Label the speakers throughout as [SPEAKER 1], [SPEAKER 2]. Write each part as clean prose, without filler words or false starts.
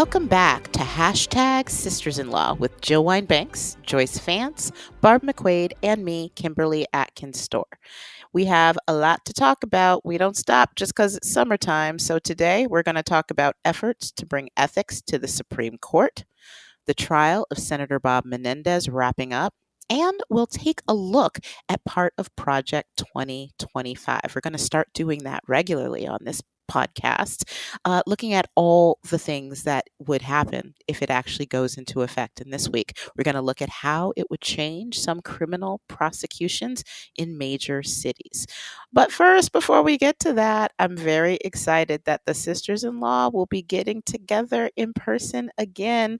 [SPEAKER 1] Welcome back to Hashtag Sisters-in-Law with Jill Wine-Banks, Joyce Vance, Barb McQuaid, and me, Kimberly Atkins Stohr. We have a lot to talk about. We don't stop just because it's summertime. So today we're going to talk about efforts to bring ethics to the Supreme Court, the trial of Senator Bob Menendez wrapping up, and we'll take a look at part of Project 2025. We're going to start doing that regularly on this podcast, looking at all the things that would happen if it actually goes into effect. And this week, we're going to look at how it would change some criminal prosecutions in major cities. But first, before we get to that, I'm very excited that the sisters-in-law will be getting together in person again,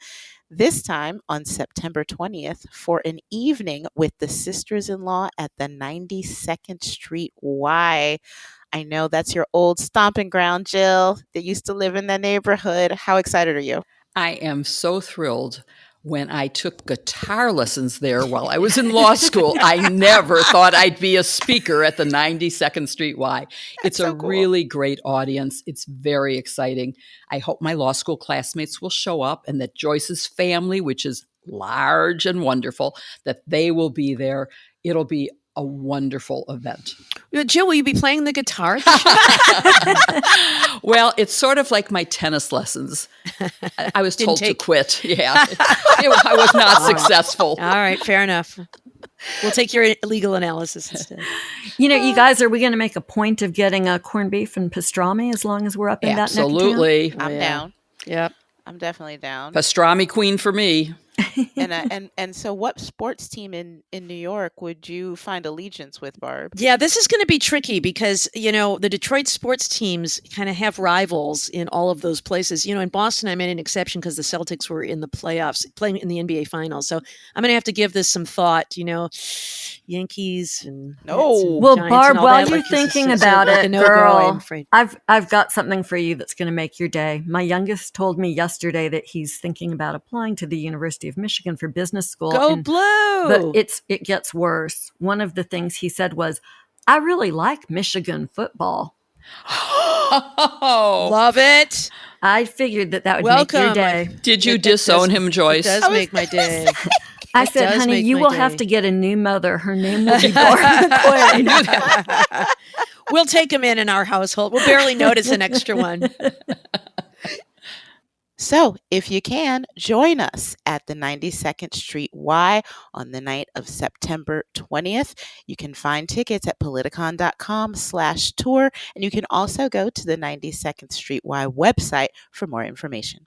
[SPEAKER 1] this time on September 20th for an evening with the sisters-in-law at the 92nd Street Y. I know that's your old stomping ground, Jill, that used to live in the neighborhood. How excited are you?
[SPEAKER 2] I am so thrilled. When I took guitar lessons there while I was in law school, I never thought I'd be a speaker at the 92nd Street Y. It's so cool. Really great audience. It's very exciting. I hope my law school classmates will show up and that Joyce's family, which is large and wonderful, that they will be there. It'll be a wonderful event.
[SPEAKER 3] Jill, will you be playing the guitar?
[SPEAKER 2] Well, it's sort of like my tennis lessons. I was told to quit. Yeah. I was not successful.
[SPEAKER 3] All right, fair enough. We'll take your legal analysis instead.
[SPEAKER 4] You guys, are we going to make a point of getting a corned beef and pastrami as long as we're up in that neck of town?
[SPEAKER 2] Absolutely.
[SPEAKER 1] I'm down.
[SPEAKER 3] Yep.
[SPEAKER 1] I'm definitely down.
[SPEAKER 2] Pastrami queen for me.
[SPEAKER 1] And so what sports team in New York would you find allegiance with, Barb?
[SPEAKER 3] Yeah, this is going to be tricky because, the Detroit sports teams kind of have rivals in all of those places. In Boston, I made an exception because the Celtics were in the playoffs, playing in the NBA Finals. So I'm going to have to give this some thought, Yankees and
[SPEAKER 4] Well,
[SPEAKER 3] Giants
[SPEAKER 4] Barb, while
[SPEAKER 3] that,
[SPEAKER 4] you're thinking about it,
[SPEAKER 3] no-go,
[SPEAKER 4] girl,
[SPEAKER 3] I'm afraid.
[SPEAKER 4] I've got something for you that's going to make your day. My youngest told me yesterday that he's thinking about applying to the University of Michigan for business school.
[SPEAKER 3] Go Blue!
[SPEAKER 4] But it gets worse. One of the things he said was, I really like Michigan football.
[SPEAKER 3] Oh, love it.
[SPEAKER 4] I figured that would make your day.
[SPEAKER 2] Did you disown him, Joyce?
[SPEAKER 3] It does make my day.
[SPEAKER 4] I said, honey, you will have to get a new mother. Her name will be Barb McQuaid.
[SPEAKER 2] I knew that.
[SPEAKER 3] We'll take him in our household. We'll barely notice an extra one.
[SPEAKER 1] So, if you can, join us at the 92nd Street Y on the night of September 20th. You can find tickets at politicon.com/tour, and you can also go to the 92nd Street Y website for more information.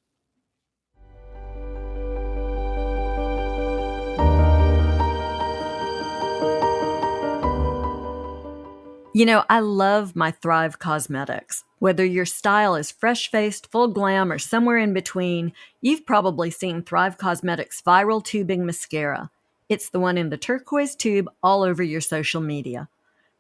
[SPEAKER 4] I love my Thrive Cosmetics. Whether your style is fresh-faced, full glam, or somewhere in between, you've probably seen Thrive Cosmetics Viral Tubing Mascara. It's the one in the turquoise tube all over your social media.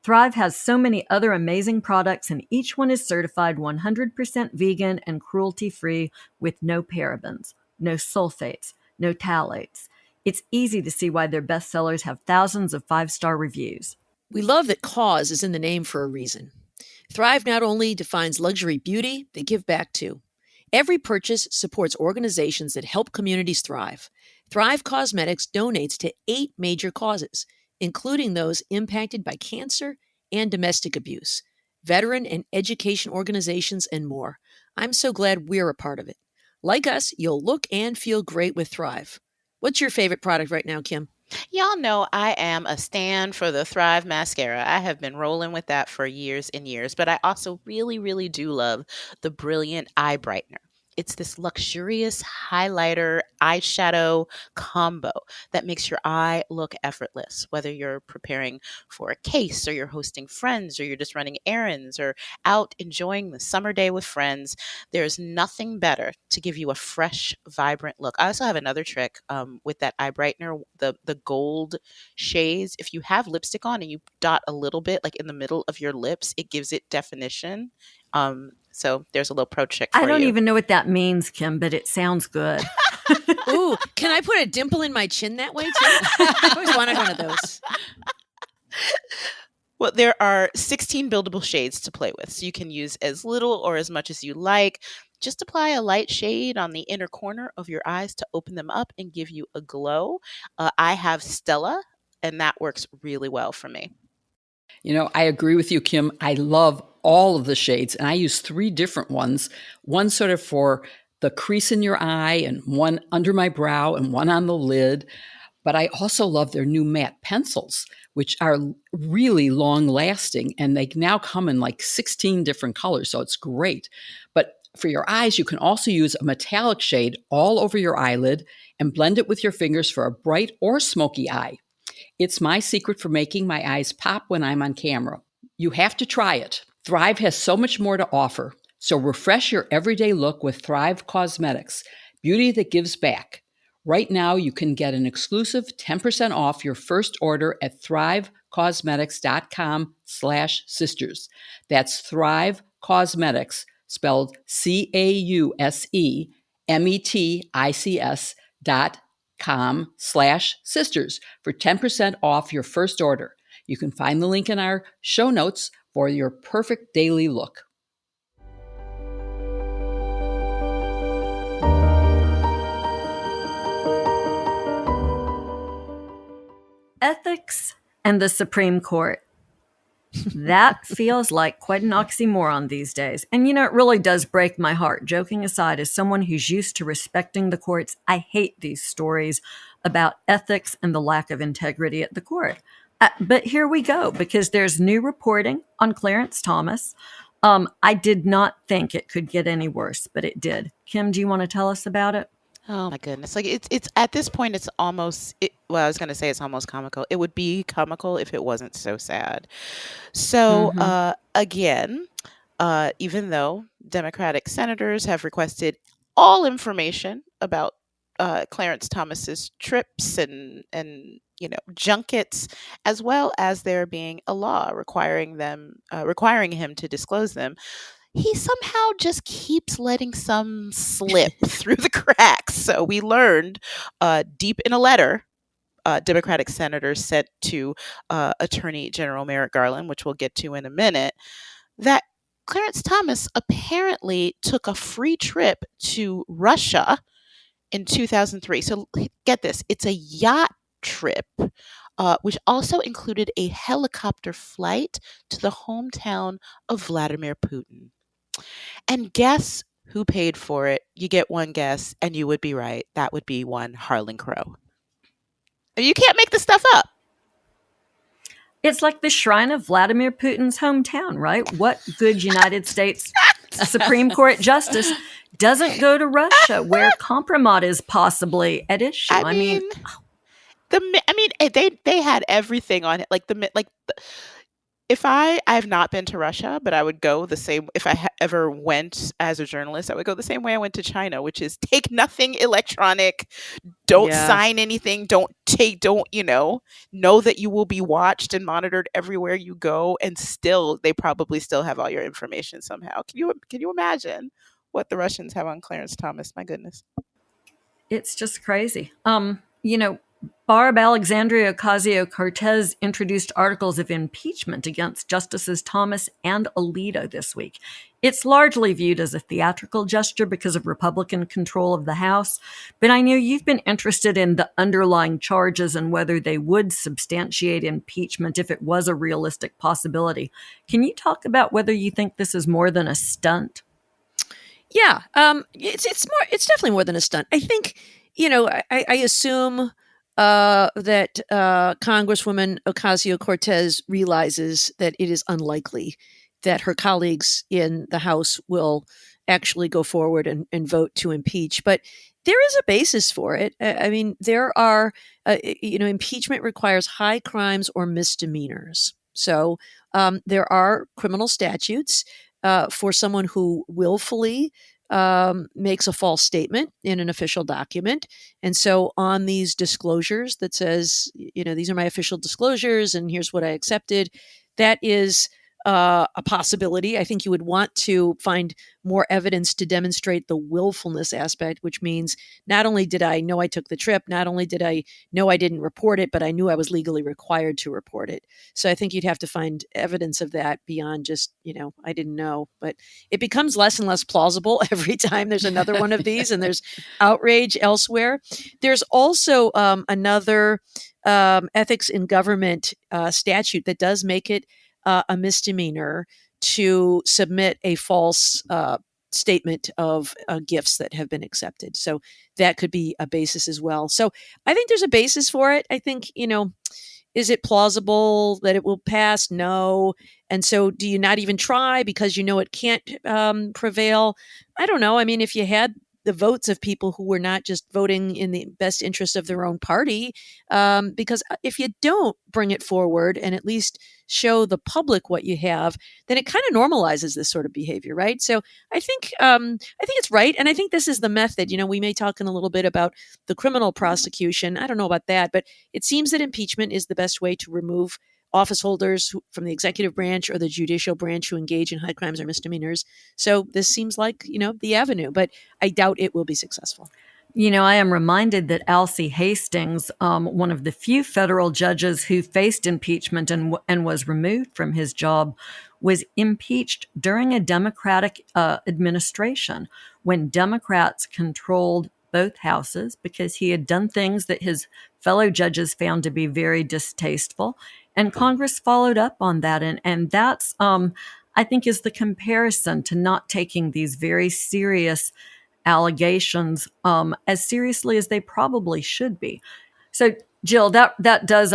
[SPEAKER 4] Thrive has so many other amazing products, and each one is certified 100% vegan and cruelty-free with no parabens, no sulfates, no phthalates. It's easy to see why their bestsellers have thousands of 5-star reviews.
[SPEAKER 3] We love that cause is in the name for a reason. Thrive not only defines luxury beauty, they give back too. Every purchase supports organizations that help communities thrive. Thrive Cosmetics donates to 8 major causes, including those impacted by cancer and domestic abuse, veteran and education organizations, and more. I'm so glad we're a part of it. Like us, you'll look and feel great with Thrive. What's your favorite product right now, Kim?
[SPEAKER 1] Y'all know I am a stan for the Thrive mascara. I have been rolling with that for years and years, but I also really, really do love the Brilliant Eye Brightener. It's this luxurious highlighter eyeshadow combo that makes your eye look effortless, whether you're preparing for a case or you're hosting friends or you're just running errands or out enjoying the summer day with friends. There's nothing better to give you a fresh, vibrant look. I also have another trick with that eye brightener, the gold shades. If you have lipstick on and you dot a little bit like in the middle of your lips, it gives it definition. So there's a little pro trick for you.
[SPEAKER 4] I don't even know what that means, Kim, but it sounds good.
[SPEAKER 3] Ooh, can I put a dimple in my chin that way too? I always wanted one of those.
[SPEAKER 1] Well, there are 16 buildable shades to play with, so you can use as little or as much as you like. Just apply a light shade on the inner corner of your eyes to open them up and give you a glow. I have Stella, and that works really well for me.
[SPEAKER 2] I agree with you, Kim. I love all of the shades, and I use 3 different ones. One sort of for the crease in your eye, and one under my brow, and one on the lid. But I also love their new matte pencils, which are really long lasting, and they now come in like 16 different colors, so it's great. But for your eyes, you can also use a metallic shade all over your eyelid and blend it with your fingers for a bright or smoky eye. It's my secret for making my eyes pop when I'm on camera. You have to try it. Thrive has so much more to offer. So refresh your everyday look with Thrive Cosmetics, beauty that gives back. Right now, you can get an exclusive 10% off your first order at thrivecosmetics.com/sisters. That's Thrive Cosmetics, spelled CAUSEMETICS.com/sisters for 10% off your first order. You can find the link in our show notes for your perfect daily look.
[SPEAKER 4] Ethics and the Supreme Court. That feels like quite an oxymoron these days. And it really does break my heart. Joking aside, as someone who's used to respecting the courts, I hate these stories about ethics and the lack of integrity at the court. But here we go, because there's new reporting on Clarence Thomas. I did not think it could get any worse, but it did. Kim, do you want to tell us about it?
[SPEAKER 1] Oh my goodness. Like it's at this point it's almost well, I was going to say it's almost comical. It would be comical if it wasn't so sad. So, again, even though Democratic senators have requested all information about Clarence Thomas's trips and junkets, as well as there being a law requiring him to disclose them, he somehow just keeps letting some slip through the cracks. So we learned deep in a letter Democratic senators sent to Attorney General Merrick Garland, which we'll get to in a minute, that Clarence Thomas apparently took a free trip to Russia in 2003. So get this, it's a yacht trip, which also included a helicopter flight to the hometown of Vladimir Putin. And guess who paid for it? You get one guess, and you would be right. That would be one Harlan Crow. You can't make this stuff up.
[SPEAKER 4] It's like the shrine of Vladimir Putin's hometown, right? What good United States Supreme Court justice doesn't go to Russia, where compromise is possibly at issue?
[SPEAKER 1] I mean, they had everything on it. If I have not been to Russia, but I would go the same. If I ever went as a journalist, I would go the same way I went to China, which is take nothing electronic, don't sign anything, don't know that you will be watched and monitored everywhere you go, and still they probably still have all your information somehow. Can you imagine what the Russians have on Clarence Thomas? My goodness,
[SPEAKER 4] it's just crazy. Barb Alexandria Ocasio-Cortez introduced articles of impeachment against Justices Thomas and Alito this week. It's largely viewed as a theatrical gesture because of Republican control of the House, but I know you've been interested in the underlying charges and whether they would substantiate impeachment if it was a realistic possibility. Can you talk about whether you think this is more than a stunt?
[SPEAKER 3] Yeah, it's definitely more than a stunt. I think, I assume that Congresswoman Ocasio-Cortez realizes that it is unlikely that her colleagues in the House will actually go forward and vote to impeach. But there is a basis for it. I mean, there are, impeachment requires high crimes or misdemeanors. So there are criminal statutes for someone who willfully makes a false statement in an official document. And so on these disclosures that says, these are my official disclosures and here's what I accepted, that is a possibility. I think you would want to find more evidence to demonstrate the willfulness aspect, which means not only did I know I took the trip, not only did I know I didn't report it, but I knew I was legally required to report it. So I think you'd have to find evidence of that beyond just, I didn't know. But it becomes less and less plausible every time there's another one of these and there's outrage elsewhere. There's also another ethics in government statute that does make it a misdemeanor to submit a false statement of gifts that have been accepted. So that could be a basis as well. So I think there's a basis for it. I think, is it plausible that it will pass? No. And so do you not even try because you know it can't prevail? I don't know. I mean, if you had the votes of people who were not just voting in the best interest of their own party, because if you don't bring it forward and at least show the public what you have, then it kind of normalizes this sort of behavior, right? So I think it's right, and I think this is the method. We may talk in a little bit about the criminal prosecution. I don't know about that, but it seems that impeachment is the best way to remove office holders from the executive branch or the judicial branch who engage in high crimes or misdemeanors. So this seems like, the avenue, but I doubt it will be successful.
[SPEAKER 4] I am reminded that Alcee Hastings, one of the few federal judges who faced impeachment and was removed from his job, was impeached during a Democratic administration when Democrats controlled both houses because he had done things that his fellow judges found to be very distasteful. And Congress followed up on that. And that's, I think, is the comparison to not taking these very serious allegations as seriously as they probably should be. So, Jill, that does,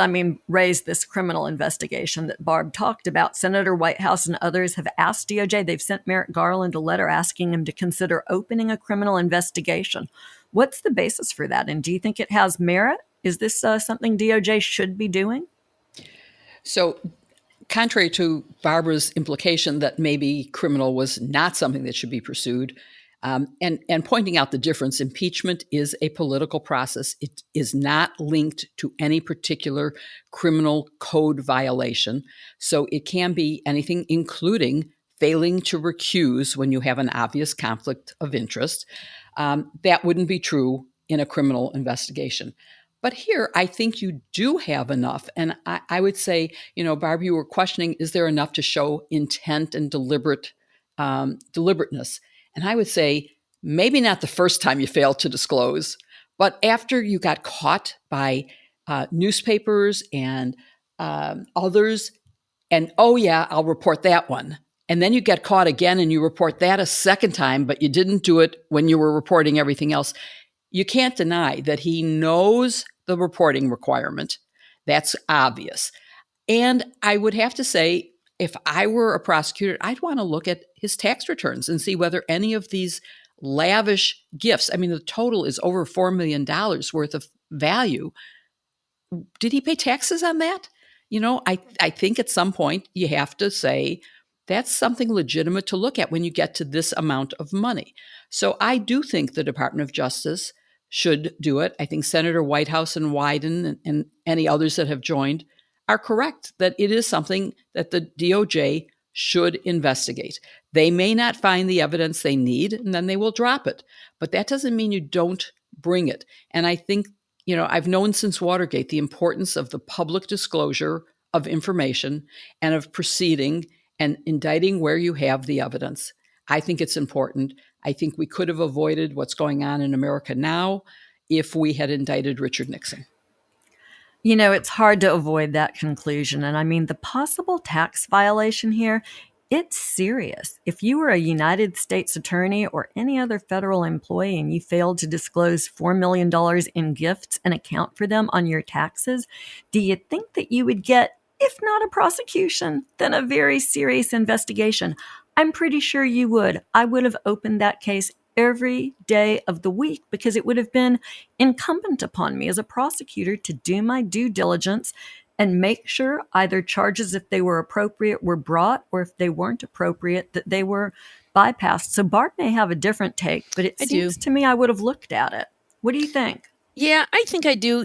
[SPEAKER 4] raise this criminal investigation that Barb talked about. Senator Whitehouse and others have asked DOJ. They've sent Merrick Garland a letter asking him to consider opening a criminal investigation. What's the basis for that? And do you think it has merit? Is this something DOJ should be doing?
[SPEAKER 2] So, contrary to Barbara's implication that maybe criminal was not something that should be pursued, and pointing out the difference, impeachment is a political process. It is not linked to any particular criminal code violation. So it can be anything, including failing to recuse when you have an obvious conflict of interest. That wouldn't be true in a criminal investigation. But here, I think you do have enough. And I would say, Barb, you were questioning, is there enough to show intent and deliberateness? And I would say maybe not the first time you failed to disclose, but after you got caught by newspapers and others, and oh yeah, I'll report that one. And then you get caught again and you report that a second time, but you didn't do it when you were reporting everything else. You can't deny that he knows the reporting requirement. That's obvious. And I would have to say, if I were a prosecutor, I'd want to look at his tax returns and see whether any of these lavish gifts, the total is over $4 million worth of value. Did he pay taxes on that? I think at some point you have to say that's something legitimate to look at when you get to this amount of money. So I do think the Department of Justice should do it. I think Senator Whitehouse and Wyden and any others that have joined are correct that it is something that the DOJ should investigate. They may not find the evidence they need, and then they will drop it. But that doesn't mean you don't bring it. And I think, I've known since Watergate the importance of the public disclosure of information and of proceeding and indicting where you have the evidence. I think it's important. I think we could have avoided what's going on in America now if we had indicted Richard Nixon.
[SPEAKER 4] It's hard to avoid that conclusion. And the possible tax violation here, it's serious. If you were a United States attorney or any other federal employee and you failed to disclose $4 million in gifts and account for them on your taxes, do you think that you would get, if not a prosecution, then a very serious investigation? I'm pretty sure you would. I would have opened that case every day of the week because it would have been incumbent upon me as a prosecutor to do my due diligence and make sure either charges, if they were appropriate, were brought, or if they weren't appropriate, that they were bypassed. So Bart may have a different take, but it seems to me I would have looked at it. What do you think?
[SPEAKER 3] Yeah, I think I do.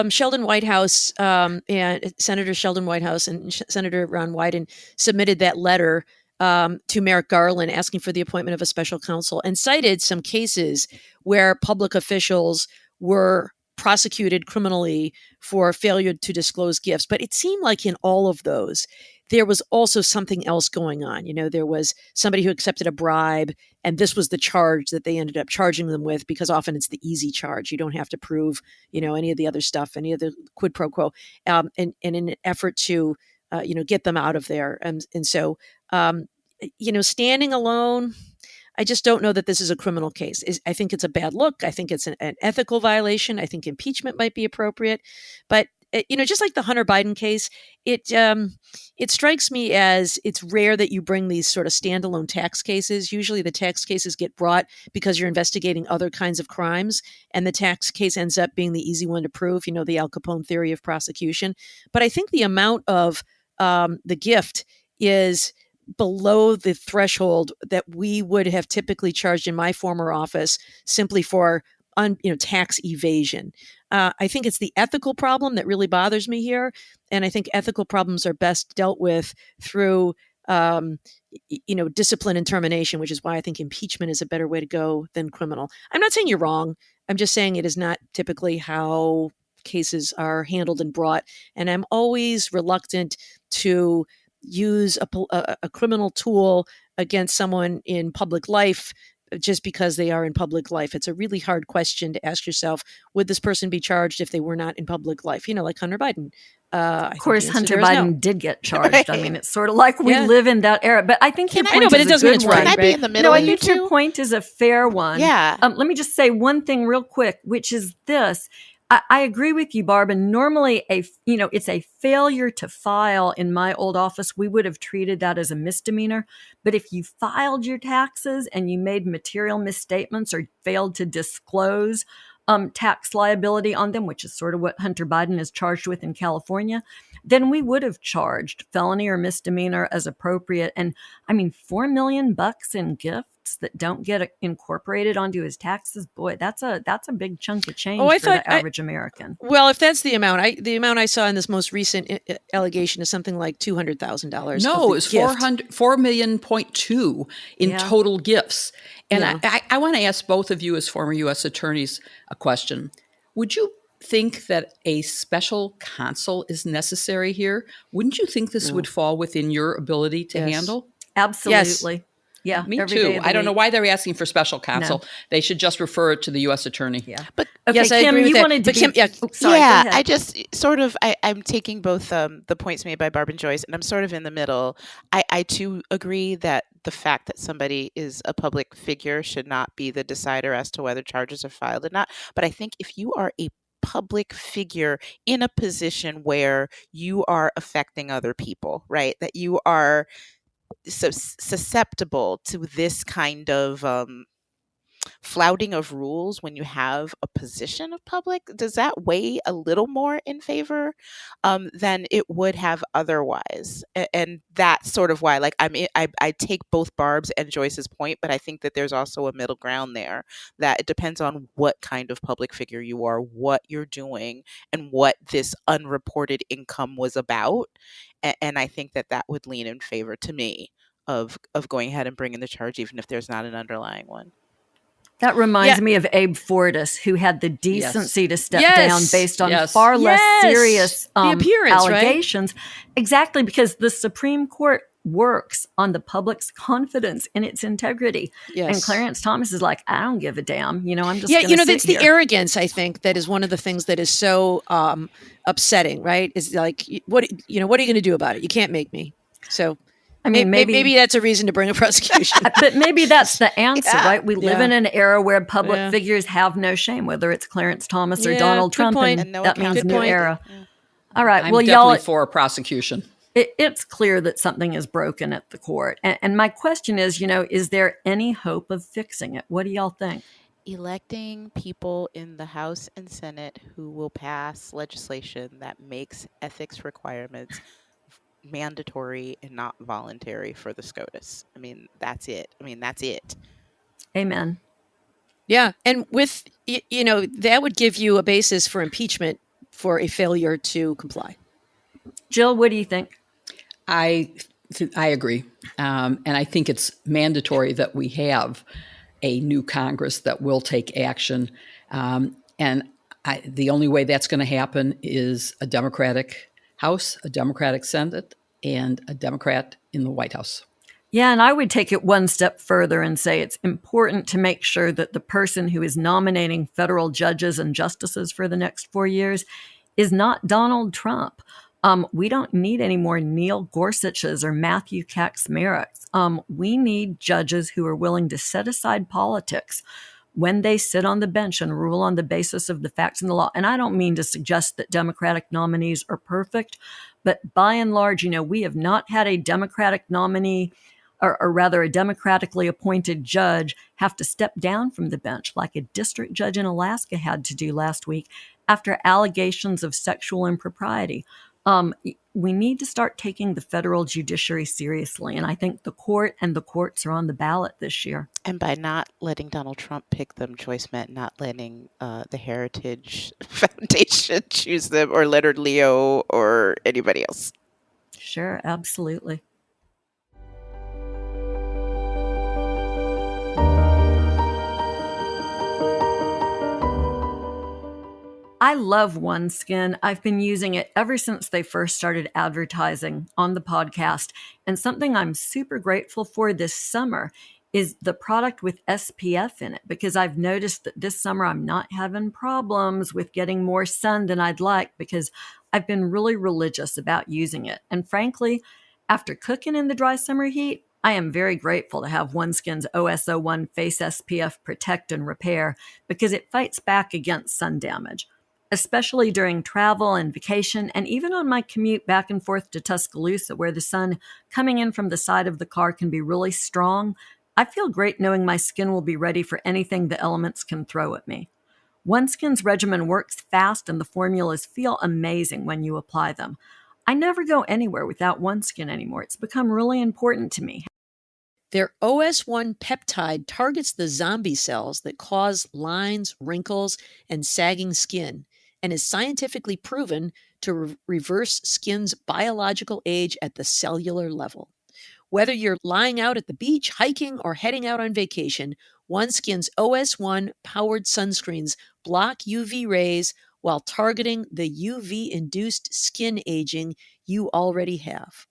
[SPEAKER 3] Sheldon Whitehouse and Senator Sheldon Whitehouse and Senator Ron Wyden submitted that letter to Merrick Garland asking for the appointment of a special counsel and cited some cases where public officials were prosecuted criminally for failure to disclose gifts. But it seemed like in all of those, there was also something else going on. There was somebody who accepted a bribe, and this was the charge that they ended up charging them with, because often it's the easy charge. You don't have to prove, any of the other stuff, any of the quid pro quo, and in an effort to, get them out of there. And so, standing alone, I just don't know that this is a criminal case. I think it's a bad look. I think it's an ethical violation. I think impeachment might be appropriate. But just like the Hunter Biden case, it strikes me as it's rare that you bring these sort of standalone tax cases. Usually the tax cases get brought because you're investigating other kinds of crimes, and the tax case ends up being the easy one to prove, the Al Capone theory of prosecution. But I think the amount of the gift is below the threshold that we would have typically charged in my former office simply for tax evasion. I think it's the ethical problem that really bothers me here, and I think ethical problems are best dealt with through discipline and termination, which is why I think impeachment is a better way to go than criminal. I'm not saying you're wrong. I'm just saying it is not typically how cases are handled and brought, and I'm always reluctant to use a criminal tool against someone in public life just because they are in public life. It's a really hard question to ask yourself, would this person be charged if they were not in public life? Like Hunter Biden.
[SPEAKER 4] Of course, Hunter Biden did get charged. I mean, it's sort of like we live in that era. But I think your point
[SPEAKER 3] but
[SPEAKER 4] is
[SPEAKER 3] it doesn't mean it's right.
[SPEAKER 1] Can I be in the middle?
[SPEAKER 4] No, I think your point is a fair one.
[SPEAKER 1] Yeah.
[SPEAKER 4] Let me just say one thing real quick, which is this. I agree with you, Barb. And normally, it's a failure to file. In my old office, we would have treated that as a misdemeanor. But if you filed your taxes and you made material misstatements or failed to disclose tax liability on them, which is sort of what Hunter Biden is charged with in California, then we would have charged felony or misdemeanor as appropriate. And I mean, $4 million in gifts that don't get incorporated onto his taxes, boy, that's a big chunk of change for the average American.
[SPEAKER 3] Well, if that's the amount I saw in this most recent allegation is something like $200,000.
[SPEAKER 2] No, it was 4 million point two in total gifts. And I want to ask both of you as former U.S. attorneys a question. Would you think that a special counsel is necessary here? Wouldn't you think this would fall within your ability to handle?
[SPEAKER 4] Absolutely. Yes. Yeah,
[SPEAKER 2] me too. I don't know why they're asking for special counsel. No. They should just refer it to the U.S. attorney.
[SPEAKER 4] Yeah,
[SPEAKER 1] but
[SPEAKER 4] okay,
[SPEAKER 3] yes,
[SPEAKER 4] Kim, you wanted to.
[SPEAKER 3] Kim,
[SPEAKER 4] sorry,
[SPEAKER 1] I just sort of I'm taking both the points made by Barb and Joyce, and I'm sort of in the middle. I too agree that the fact that somebody is a public figure should not be the decider as to whether charges are filed or not. But I think if you are a public figure in a position where you are affecting other people, right? That you are susceptible to this kind of flouting of rules when you have a position of public, does that weigh a little more in favor than it would have otherwise? And that's sort of why, I take both Barb's and Joyce's point, but I think that there's also a middle ground there, that it depends on what kind of public figure you are, what you're doing, and what this unreported income was about. And I think that would lean in favor to me of going ahead and bringing the charge, even if there's not an underlying one.
[SPEAKER 4] That reminds me of Abe Fortas, who had the decency to step down based on far less serious allegations. Right? Exactly, because the Supreme Court works on the public's confidence in its integrity. Yes. And Clarence Thomas is like, I don't give a damn. I'm just going to sit
[SPEAKER 3] it's
[SPEAKER 4] here.
[SPEAKER 3] The arrogance, I think, that is one of the things that is so upsetting, right? Is like, what are you going to do about it? You can't make me. So
[SPEAKER 4] I mean,
[SPEAKER 3] maybe that's a reason to bring a prosecution.
[SPEAKER 4] But maybe that's the answer, right? We live in an era where public figures have no shame, whether it's Clarence Thomas or Donald Trump, and that means new era. Yeah. All right.
[SPEAKER 2] I'm definitely for a prosecution.
[SPEAKER 4] It's clear that something is broken at the court. And my question is, is there any hope of fixing it? What do y'all think?
[SPEAKER 1] Electing people in the House and Senate who will pass legislation that makes ethics requirements mandatory and not voluntary for the SCOTUS. I mean, that's it.
[SPEAKER 4] Amen.
[SPEAKER 3] Yeah. And with, that would give you a basis for impeachment for a failure to comply.
[SPEAKER 4] Jill, what do you think?
[SPEAKER 2] I agree. And I think it's mandatory that we have a new Congress that will take action. The only way that's going to happen is a Democratic House, a Democratic Senate, and a Democrat in the White House.
[SPEAKER 4] Yeah, and I would take it one step further and say it's important to make sure that the person who is nominating federal judges and justices for the next 4 years is not Donald Trump. We don't need any more Neil Gorsuches or Matthew Kaczmaryks. We need judges who are willing to set aside politics when they sit on the bench and rule on the basis of the facts and the law. And I don't mean to suggest that Democratic nominees are perfect, but by and large, we have not had a Democratic nominee or rather a democratically appointed judge have to step down from the bench like a district judge in Alaska had to do last week after allegations of sexual impropriety. We need to start taking the federal judiciary seriously, and I think the court and the courts are on the ballot this year.
[SPEAKER 1] And by not letting Donald Trump pick them, Joyce meant not letting the Heritage Foundation choose them, or Leonard Leo, or anybody else.
[SPEAKER 4] Sure, absolutely. I love OneSkin. I've been using it ever since they first started advertising on the podcast. And something I'm super grateful for this summer is the product with SPF in it, because I've noticed that this summer I'm not having problems with getting more sun than I'd like because I've been really religious about using it. And frankly, after cooking in the dry summer heat, I am very grateful to have OneSkin's OS01 Face SPF Protect and Repair because it fights back against sun damage. Especially during travel and vacation, and even on my commute back and forth to Tuscaloosa, where the sun coming in from the side of the car can be really strong, I feel great knowing my skin will be ready for anything the elements can throw at me. OneSkin's regimen works fast, and the formulas feel amazing when you apply them. I never go anywhere without OneSkin anymore. It's become really important to me.
[SPEAKER 3] Their OS1 peptide targets the zombie cells that cause lines, wrinkles, and sagging skin, and is scientifically proven to reverse skin's biological age at the cellular level. Whether you're lying out at the beach, hiking, or heading out on vacation, OneSkin's OS1 powered sunscreens block UV rays while targeting the UV-induced skin aging you already have.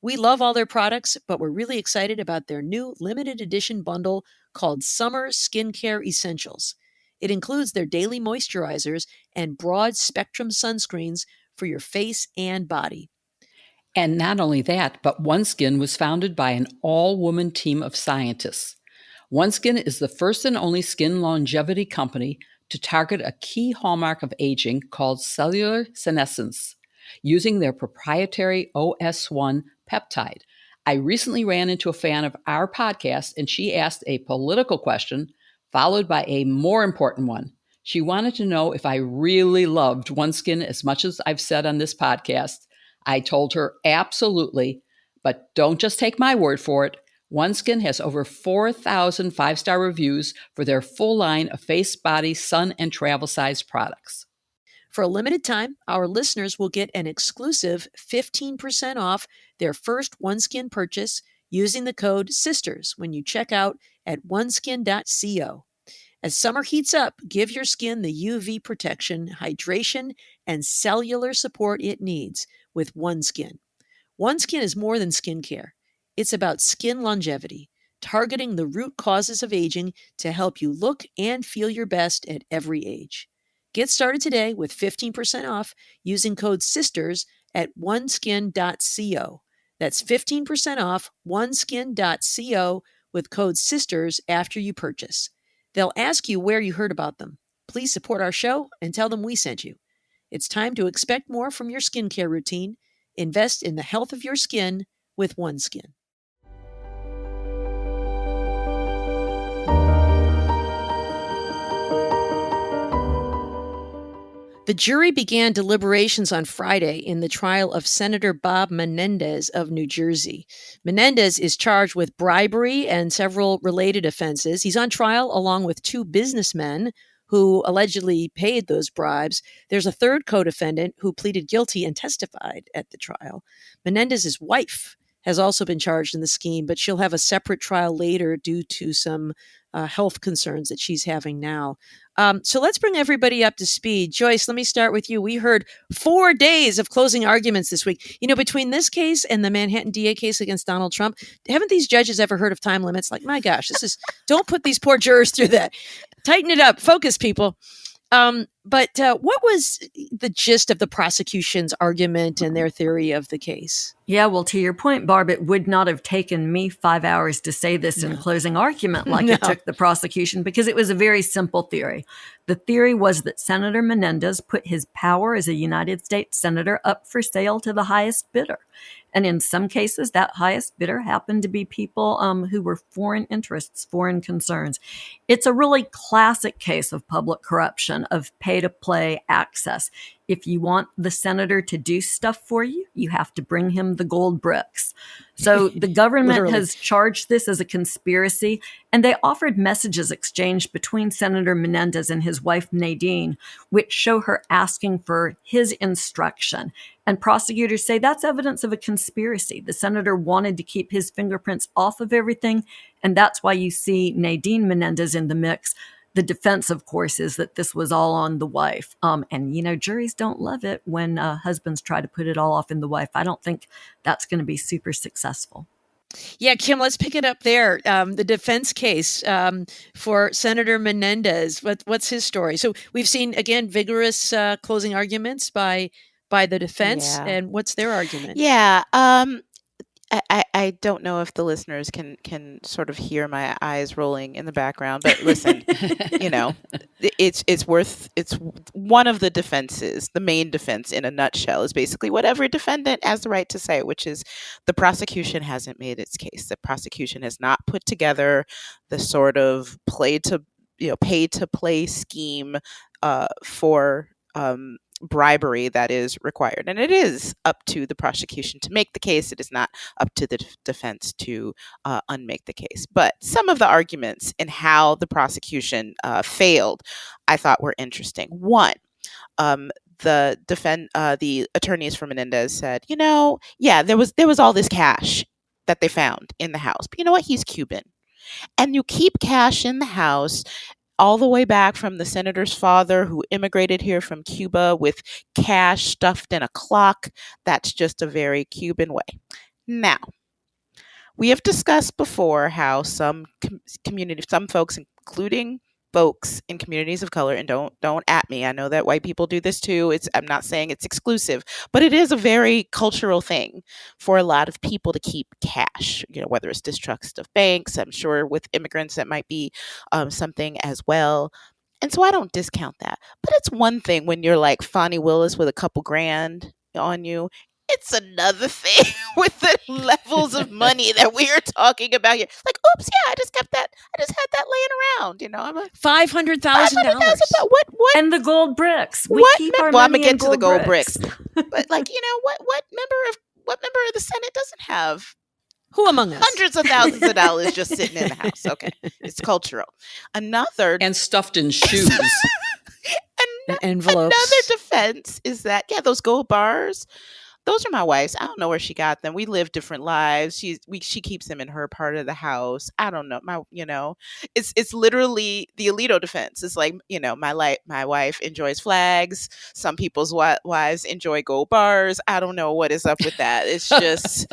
[SPEAKER 3] We love all their products, but we're really excited about their new limited edition bundle called Summer Skincare Essentials. It includes their daily moisturizers and broad spectrum sunscreens for your face and body.
[SPEAKER 2] And not only that, but OneSkin was founded by an all-woman team of scientists. OneSkin is the first and only skin longevity company to target a key hallmark of aging called cellular senescence, using their proprietary OS1 peptide. I recently ran into a fan of our podcast, and she asked a political question, followed by a more important one. She wanted to know if I really loved OneSkin as much as I've said on this podcast. I told her absolutely, but don't just take my word for it. OneSkin has over 4,000 five-star reviews for their full line of face, body, sun, and travel size products.
[SPEAKER 3] For a limited time, our listeners will get an exclusive 15% off their first OneSkin purchase using the code SISTERS when you check out at oneskin.co. As summer heats up, give your skin the UV protection, hydration, and cellular support it needs with OneSkin. OneSkin is more than skincare. It's about skin longevity, targeting the root causes of aging to help you look and feel your best at every age. Get started today with 15% off using code SISTERS at oneskin.co. That's 15% off oneskin.co with code SISTERS after you purchase. They'll ask you where you heard about them. Please support our show and tell them we sent you. It's time to expect more from your skincare routine. Invest in the health of your skin with OneSkin. The jury began deliberations on Friday in the trial of Senator Bob Menendez of New Jersey. Menendez is charged with bribery and several related offenses. He's on trial along with two businessmen who allegedly paid those bribes. There's a third co-defendant who pleaded guilty and testified at the trial. Menendez's wife has also been charged in the scheme, but she'll have a separate trial later due to some health concerns that she's having now. So let's bring everybody up to speed. Joyce, let me start with you. We heard 4 days of closing arguments this week. You know, between this case and the Manhattan DA case against Donald Trump, haven't these judges ever heard of time limits? Like, my gosh, don't put these poor jurors through that. Tighten it up. Focus, people. But what was the gist of the prosecution's argument and their theory of the case?
[SPEAKER 4] Yeah, well, to your point, Barb, it would not have taken me 5 hours to say this in closing argument like it took the prosecution, because it was a very simple theory. The theory was that Senator Menendez put his power as a United States senator up for sale to the highest bidder. And in some cases, that highest bidder happened to be people who were foreign interests, foreign concerns. It's a really classic case of public corruption, of pay-to-play access. If you want the senator to do stuff for you, you have to bring him the gold bricks. So the government has charged this as a conspiracy, and they offered messages exchanged between Senator Menendez and his wife Nadine, which show her asking for his instruction. And prosecutors say that's evidence of a conspiracy. The senator wanted to keep his fingerprints off of everything, and that's why you see Nadine Menendez in the mix. The defense, of course, is that this was all on the wife. And, you know, juries don't love it when husbands try to put it all off in the wife. I don't think that's going to be super successful.
[SPEAKER 3] Yeah, Kim, let's pick it up there. The defense case for Senator Menendez. What's his story? So we've seen, again, vigorous closing arguments by the defense.
[SPEAKER 1] Yeah.
[SPEAKER 3] And what's their argument?
[SPEAKER 1] Yeah. I don't know if the listeners can sort of hear my eyes rolling in the background, but listen, you know, it's one of the defenses. The main defense in a nutshell is basically what every defendant has the right to say, which is the prosecution hasn't made its case. The prosecution has not put together the sort of pay to play scheme for bribery that is required. And it is up to the prosecution to make the case. It is not up to the defense to unmake the case. But some of the arguments and how the prosecution failed, I thought were interesting. One, the attorneys for Menendez said, there was all this cash that they found in the house. But you know what? He's Cuban. And you keep cash in the house all the way back from the senator's father who immigrated here from Cuba with cash stuffed in a clock. That's just a very Cuban way. Now, we have discussed before how some folks, including folks in communities of color, and don't at me, I know that white people do this too. I'm not saying it's exclusive, but it is a very cultural thing for a lot of people to keep cash, whether it's distrust of banks. I'm sure with immigrants that might be something as well. And so I don't discount that. But it's one thing when you're like Fonnie Willis with a couple grand on you. It's another thing with the levels of money that we are talking about here. Like, oops, yeah, I just had that laying around. I'm a
[SPEAKER 3] $500,000.
[SPEAKER 1] What?
[SPEAKER 4] And the gold bricks.
[SPEAKER 1] I'm gonna get to the gold bricks. But what member of the Senate doesn't have
[SPEAKER 3] who among us
[SPEAKER 1] hundreds of thousands of dollars just sitting in the house? Okay, it's cultural. Another
[SPEAKER 2] and stuffed in shoes.
[SPEAKER 3] Envelopes.
[SPEAKER 1] Another defense is that those gold bars. Those are my wife's. I don't know where she got them. We live different lives. She keeps them in her part of the house. I don't know. It's literally the Alito defense. It's like, my wife enjoys flags. Some people's wives enjoy gold bars. I don't know what is up with that. It's just,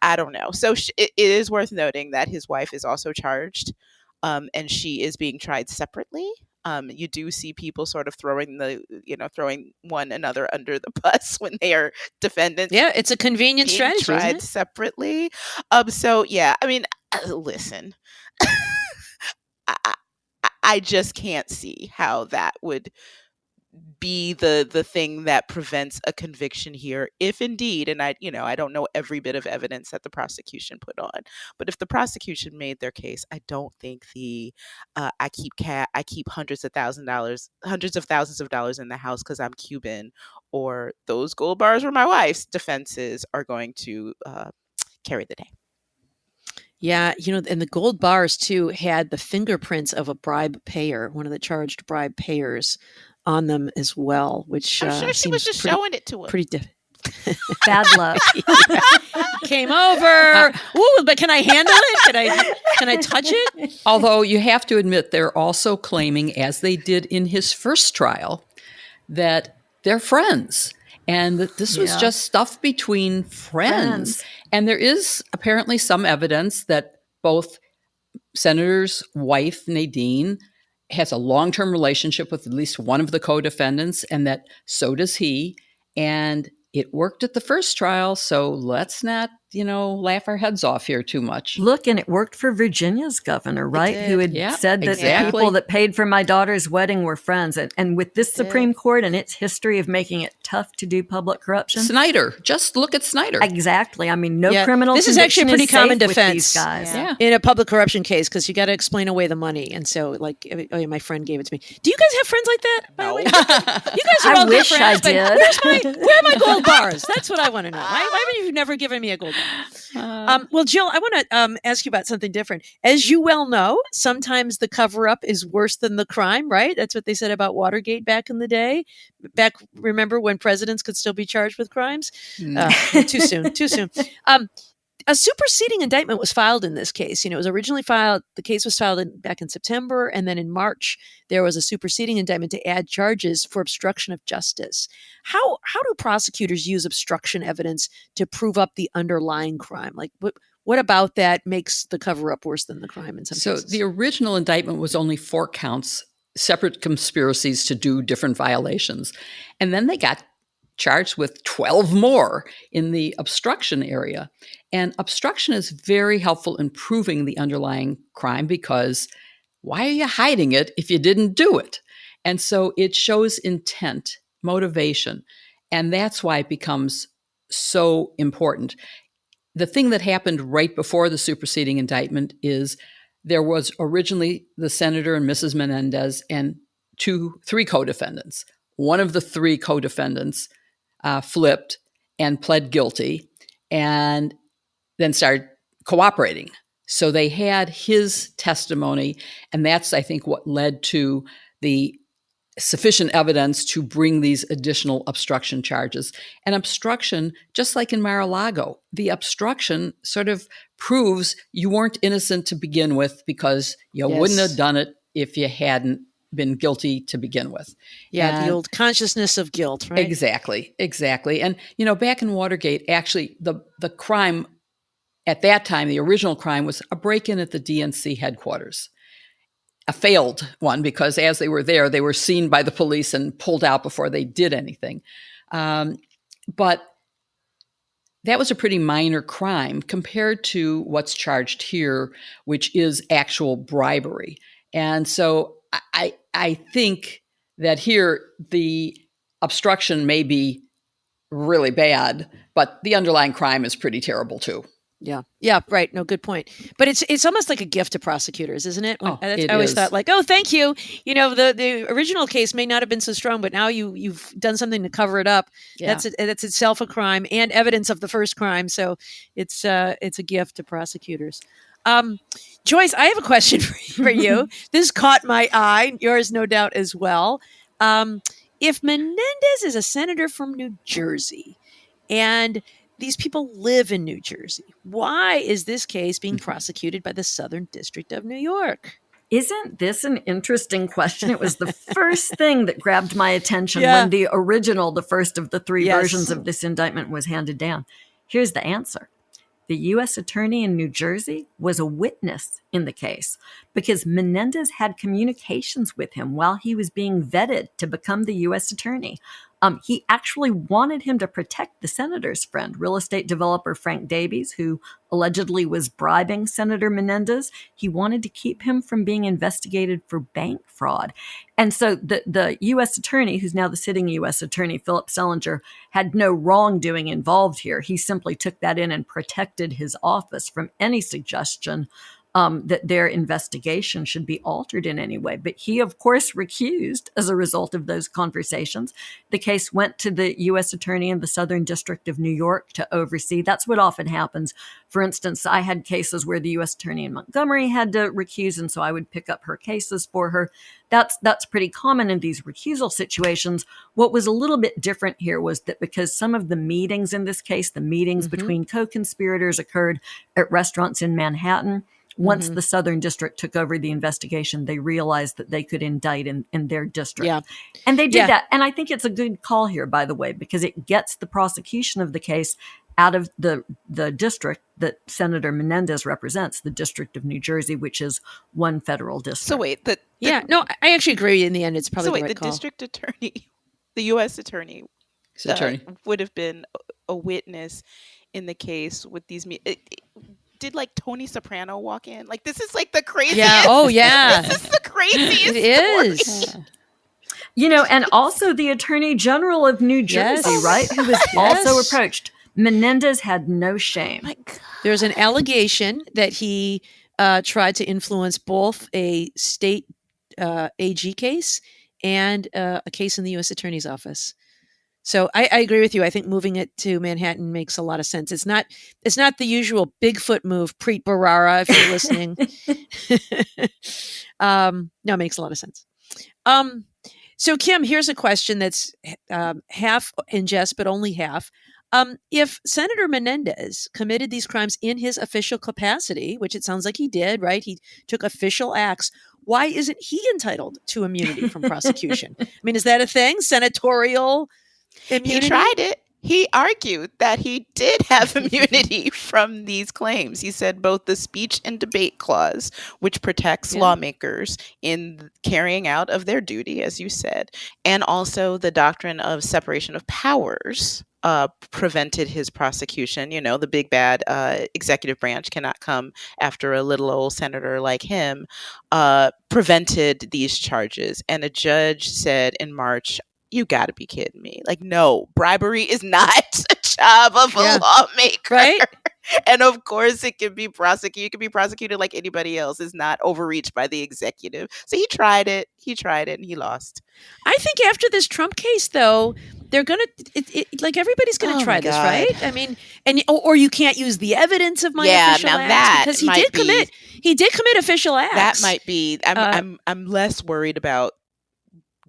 [SPEAKER 1] I don't know. So it is worth noting that his wife is also charged, and she is being tried separately. You do see people sort of throwing one another under the bus when they are defendants.
[SPEAKER 3] Yeah, it's a convenient
[SPEAKER 1] being
[SPEAKER 3] strategy,
[SPEAKER 1] tried
[SPEAKER 3] isn't it?
[SPEAKER 1] separately. Listen, I just can't see how that would be the thing that prevents a conviction here, if indeed, and I don't know every bit of evidence that the prosecution put on, but if the prosecution made their case, I don't think I keep hundreds of thousands of dollars in the house because I'm Cuban, or those gold bars were my wife's defenses are going to carry the day.
[SPEAKER 3] Yeah, and the gold bars too had the fingerprints of a bribe payer, one of the charged bribe payers, on them as well, which
[SPEAKER 1] I'm sure she was just showing it to him.
[SPEAKER 3] Pretty
[SPEAKER 4] Bad luck.
[SPEAKER 3] Came over. Ooh, but can I handle it? Can I touch it?
[SPEAKER 2] Although you have to admit, they're also claiming, as they did in his first trial, that they're friends. And that this was just stuff between friends. And there is apparently some evidence that both Senator's wife, Nadine, has a long-term relationship with at least one of the co-defendants, and that so does he. And it worked at the first trial, so let's not, laugh our heads off here too much.
[SPEAKER 4] Look, and it worked for Virginia's governor, right? Who had said that the people that paid for my daughter's wedding were friends. And with this Supreme Court and its history of making it tough to do public corruption.
[SPEAKER 2] Snyder. Just look at Snyder.
[SPEAKER 4] Exactly. I mean, no criminal
[SPEAKER 3] This is actually a pretty common defense
[SPEAKER 4] these guys.
[SPEAKER 3] in a public corruption case, because you got to explain away the money. And so, my friend gave it to me. Do you guys have friends like that? By the way? You guys are all good friends.
[SPEAKER 4] I did.
[SPEAKER 3] Where are my gold bars? That's what I want to know. Why have you never given me a gold bar? Well, Jill, I want to ask you about something different. As you well know, sometimes the cover-up is worse than the crime, right? That's what they said about Watergate back in the day. Remember when presidents could still be charged with crimes? Too soon. A superseding indictment was filed in this case. It was originally filed, the case was filed back in September, and then in March, there was a superseding indictment to add charges for obstruction of justice. How do prosecutors use obstruction evidence to prove up the underlying crime? Like, what about that makes the cover-up worse than the crime in some cases?
[SPEAKER 2] So the original indictment was only 4 counts, separate conspiracies to do different violations. And then they got charged with 12 more in the obstruction area. And obstruction is very helpful in proving the underlying crime, because why are you hiding it if you didn't do it? And so it shows intent, motivation, and that's why it becomes so important. The thing that happened right before the superseding indictment is there was originally the Senator and Mrs. Menendez and 3 co-defendants. One of the 3 co-defendants flipped and pled guilty and then started cooperating. So they had his testimony, and that's, I think, what led to the sufficient evidence to bring these additional obstruction charges. And obstruction, just like in Mar-a-Lago, the obstruction sort of proves you weren't innocent to begin with, because you wouldn't have done it if you hadn't been guilty to begin with.
[SPEAKER 3] Yeah, the old consciousness of guilt, right?
[SPEAKER 2] Exactly. And, back in Watergate, actually, the crime at that time, the original crime, was a break-in at the DNC headquarters. A failed one, because as they were there, they were seen by the police and pulled out before they did anything. But that was a pretty minor crime compared to what's charged here, which is actual bribery. And so I think that here the obstruction may be really bad, but the underlying crime is pretty terrible too.
[SPEAKER 3] Yeah, right. No, good point. But it's almost like a gift to prosecutors, isn't it? I always thought, like, oh, thank you. The original case may not have been so strong, but now you've done something to cover it up. Yeah. That's itself a crime and evidence of the first crime. So it's a gift to prosecutors. Joyce, I have a question for you. This caught my eye. Yours, no doubt, as well. If Menendez is a senator from New Jersey, and these people live in New Jersey, why is this case being prosecuted by the Southern District of New York?
[SPEAKER 4] Isn't this an interesting question? It was the first thing that grabbed my attention when the first of the 3 versions of this indictment was handed down. Here's the answer. The U.S. attorney in New Jersey was a witness in the case because Menendez had communications with him while he was being vetted to become the U.S. attorney. He actually wanted him to protect the senator's friend, real estate developer Frank Davies, who allegedly was bribing Senator Menendez. He wanted to keep him from being investigated for bank fraud. And so the U.S. attorney, who's now the sitting U.S. attorney, Philip Selinger, had no wrongdoing involved here. He simply took that in and protected his office from any suggestion that their investigation should be altered in any way. But he, of course, recused as a result of those conversations. The case went to the U.S. attorney in the Southern District of New York to oversee. That's what often happens. For instance, I had cases where the U.S. attorney in Montgomery had to recuse, and so I would pick up her cases for her. That's pretty common in these recusal situations. What was a little bit different here was that because some of the meetings in this case, the meetings between co-conspirators occurred at restaurants in Manhattan. Once the Southern District took over the investigation, they realized that they could indict in their district.
[SPEAKER 3] Yeah.
[SPEAKER 4] And they did that. And I think it's a good call here, by the way, because it gets the prosecution of the case out of the district that Senator Menendez represents, the District of New Jersey, which is one federal district.
[SPEAKER 1] So wait,
[SPEAKER 3] I actually agree. In the end, it's probably the right call.
[SPEAKER 1] District attorney, the U.S. attorney, would have been a witness in the case with these did like Tony Soprano walk in? Like, this is like the craziest.
[SPEAKER 3] Yeah. Oh, yeah.
[SPEAKER 1] This is the craziest.
[SPEAKER 3] It
[SPEAKER 1] story.
[SPEAKER 3] is.
[SPEAKER 4] You know, and also the Attorney General of New Jersey, right? Who was also approached. Menendez had no shame.
[SPEAKER 1] Oh my God.
[SPEAKER 3] There's an allegation that he tried to influence both a state AG case and a case in the U.S. Attorney's Office. So I agree with you. I think moving it to Manhattan makes a lot of sense. It's not the usual Bigfoot move, Preet Bharara, if you're listening. No, it makes a lot of sense. So Kim, here's a question that's half in jest, but only half. If Senator Menendez committed these crimes in his official capacity, which it sounds like he did, right? He took official acts. Why isn't he entitled to immunity from prosecution? I mean, is that a thing? Senatorial immunity?
[SPEAKER 1] He tried it. He argued that he did have immunity from these claims. He said both the speech and debate clause, which protects lawmakers in carrying out of their duty, as you said, and also the doctrine of separation of powers prevented his prosecution. You know, the big bad executive branch cannot come after a little old senator like him, prevented these charges. And a judge said in March, you got to be kidding me. Like, no, bribery is not a job of a lawmaker.
[SPEAKER 3] Right?
[SPEAKER 1] And of course, it can be prosecuted. It can be prosecuted like anybody else. It's not overreached by the executive. So he tried it. And he lost.
[SPEAKER 3] I think after this Trump case, though, they're going to, like, everybody's going to try this, right? I mean, or you can't use the evidence of my official acts. Because he did commit official acts.
[SPEAKER 1] That might be, I'm less worried about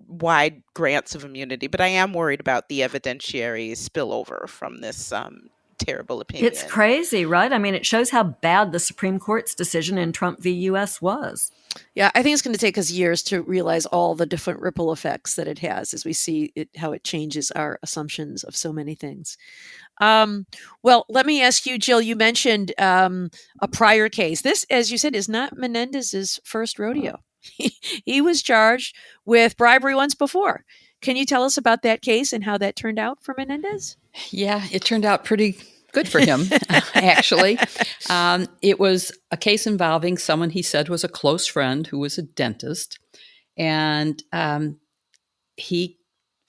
[SPEAKER 1] wide grants of immunity, but I am worried about the evidentiary spillover from this terrible opinion.
[SPEAKER 4] It's crazy, right? I mean, it shows how bad the Supreme Court's decision in Trump v. U.S. was.
[SPEAKER 3] Yeah, I think it's going to take us years to realize all the different ripple effects that it has as we see how it changes our assumptions of so many things. Well, let me ask you, Jill, you mentioned a prior case. This, as you said, is not Menendez's first rodeo. He was charged with bribery once before. Can you tell us about that case and how that turned out for Menendez?
[SPEAKER 2] Yeah, it turned out pretty good for him, actually. It was a case involving someone he said was a close friend who was a dentist. And he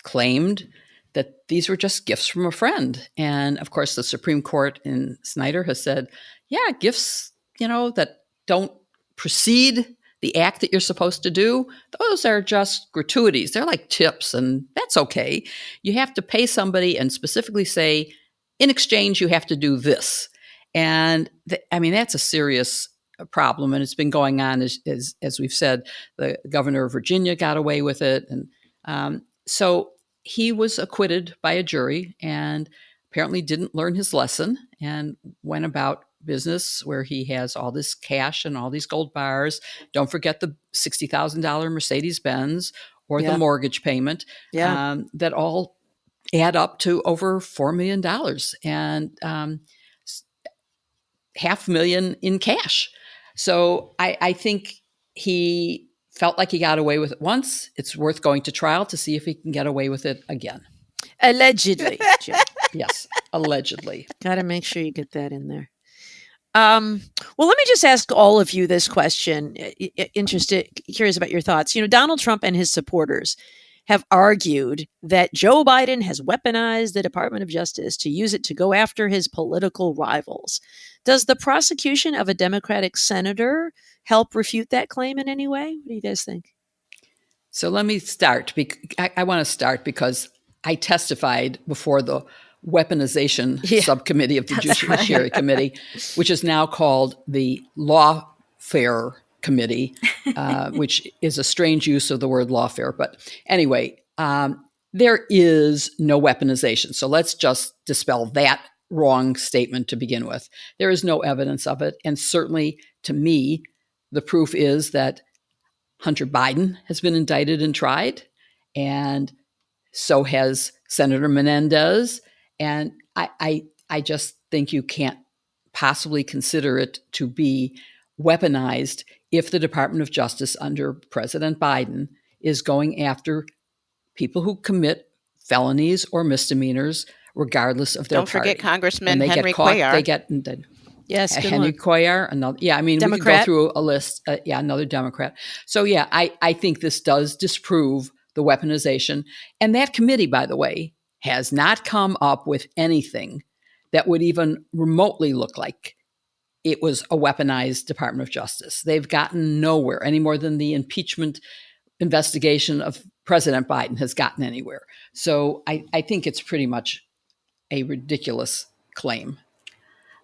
[SPEAKER 2] claimed that these were just gifts from a friend. And of course, the Supreme Court in Snyder has said, yeah, gifts, that don't precede the act that you're supposed to do, those are just gratuities. They're like tips, and that's okay. You have to pay somebody and specifically say, in exchange, you have to do this. And that's a serious problem, and it's been going on, as we've said. The governor of Virginia got away with it. And so he was acquitted by a jury and apparently didn't learn his lesson and went about business where he has all this cash and all these gold bars. Don't forget the $60,000 Mercedes-Benz or the mortgage payment that all add up to over $4 million and $500,000 in cash. So I think he felt like he got away with it once. It's worth going to trial to see if he can get away with it again.
[SPEAKER 3] Allegedly, Jill.
[SPEAKER 2] Yes, allegedly.
[SPEAKER 3] Got to make sure you get that in there. Well, let me just ask all of you this question. Curious about your thoughts. Donald Trump and his supporters have argued that Joe Biden has weaponized the Department of Justice to use it to go after his political rivals. Does the prosecution of a Democratic senator help refute that claim in any way? What do you guys think?
[SPEAKER 2] So let me start. I want to start because I testified before the weaponization subcommittee of the Judiciary Committee, which is now called the Lawfare Committee, which is a strange use of the word lawfare. But anyway, there is no weaponization. So let's just dispel that wrong statement to begin with. There is no evidence of it. And certainly to me, the proof is that Hunter Biden has been indicted and tried, and so has Senator Menendez. And I just think you can't possibly consider it to be weaponized if the Department of Justice under President Biden is going after people who commit felonies or misdemeanors, regardless of their
[SPEAKER 1] Don't forget
[SPEAKER 2] party.
[SPEAKER 1] Congressman
[SPEAKER 2] When they
[SPEAKER 1] Henry
[SPEAKER 2] get caught,
[SPEAKER 1] Cuellar.
[SPEAKER 2] they get indicted.
[SPEAKER 3] Yes, good
[SPEAKER 2] Henry
[SPEAKER 3] one.
[SPEAKER 2] Cuellar, another. Yeah, I mean, we could go through a list. Another Democrat. So yeah, I think this does disprove the weaponization. And that committee, by the way, has not come up with anything that would even remotely look like it was a weaponized Department of Justice. They've gotten nowhere any more than the impeachment investigation of President Biden has gotten anywhere. So I think it's pretty much a ridiculous claim.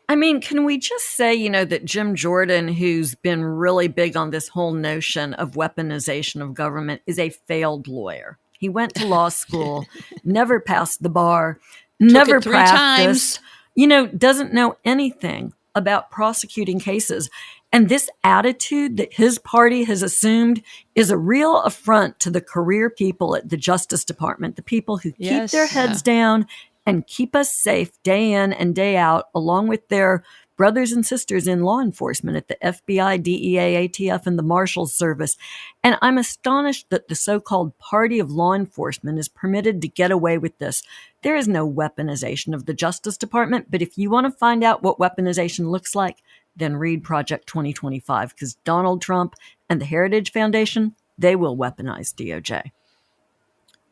[SPEAKER 4] I mean, can we just say, that Jim Jordan, who's been really big on this whole notion of weaponization of government, is a failed lawyer. He went to law school, never passed the bar, never
[SPEAKER 2] it 3
[SPEAKER 4] practiced,
[SPEAKER 2] times.
[SPEAKER 4] Doesn't know anything about prosecuting cases. And this attitude that his party has assumed is a real affront to the career people at the Justice Department, the people who keep their heads down and keep us safe day in and day out, along with their brothers and sisters in law enforcement at the FBI, DEA, ATF, and the Marshals Service. And I'm astonished that the so-called party of law enforcement is permitted to get away with this. There is no weaponization of the Justice Department, but if you want to find out what weaponization looks like, then read Project 2025, because Donald Trump and the Heritage Foundation, they will weaponize DOJ.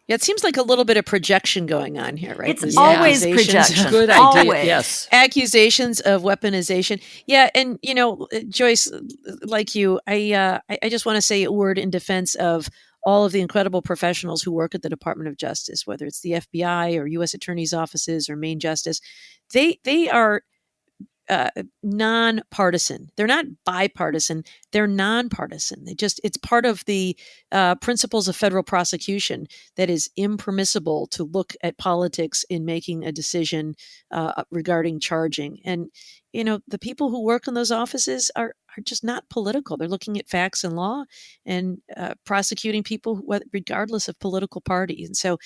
[SPEAKER 3] Yeah, it seems like a little bit of projection going on here, right?
[SPEAKER 4] It's always projection.
[SPEAKER 2] Good idea.
[SPEAKER 4] Always.
[SPEAKER 2] Yes.
[SPEAKER 3] Accusations of weaponization. Yeah, and Joyce, like you, I just want to say a word in defense of all of the incredible professionals who work at the Department of Justice, whether it's the FBI or U.S. attorneys' offices or Main Justice. They are nonpartisan. They're not bipartisan. They're nonpartisan. It's part of the principles of federal prosecution that is impermissible to look at politics in making a decision regarding charging. And, the people who work in those offices are just not political. They're looking at facts and law and prosecuting people regardless of political party. And so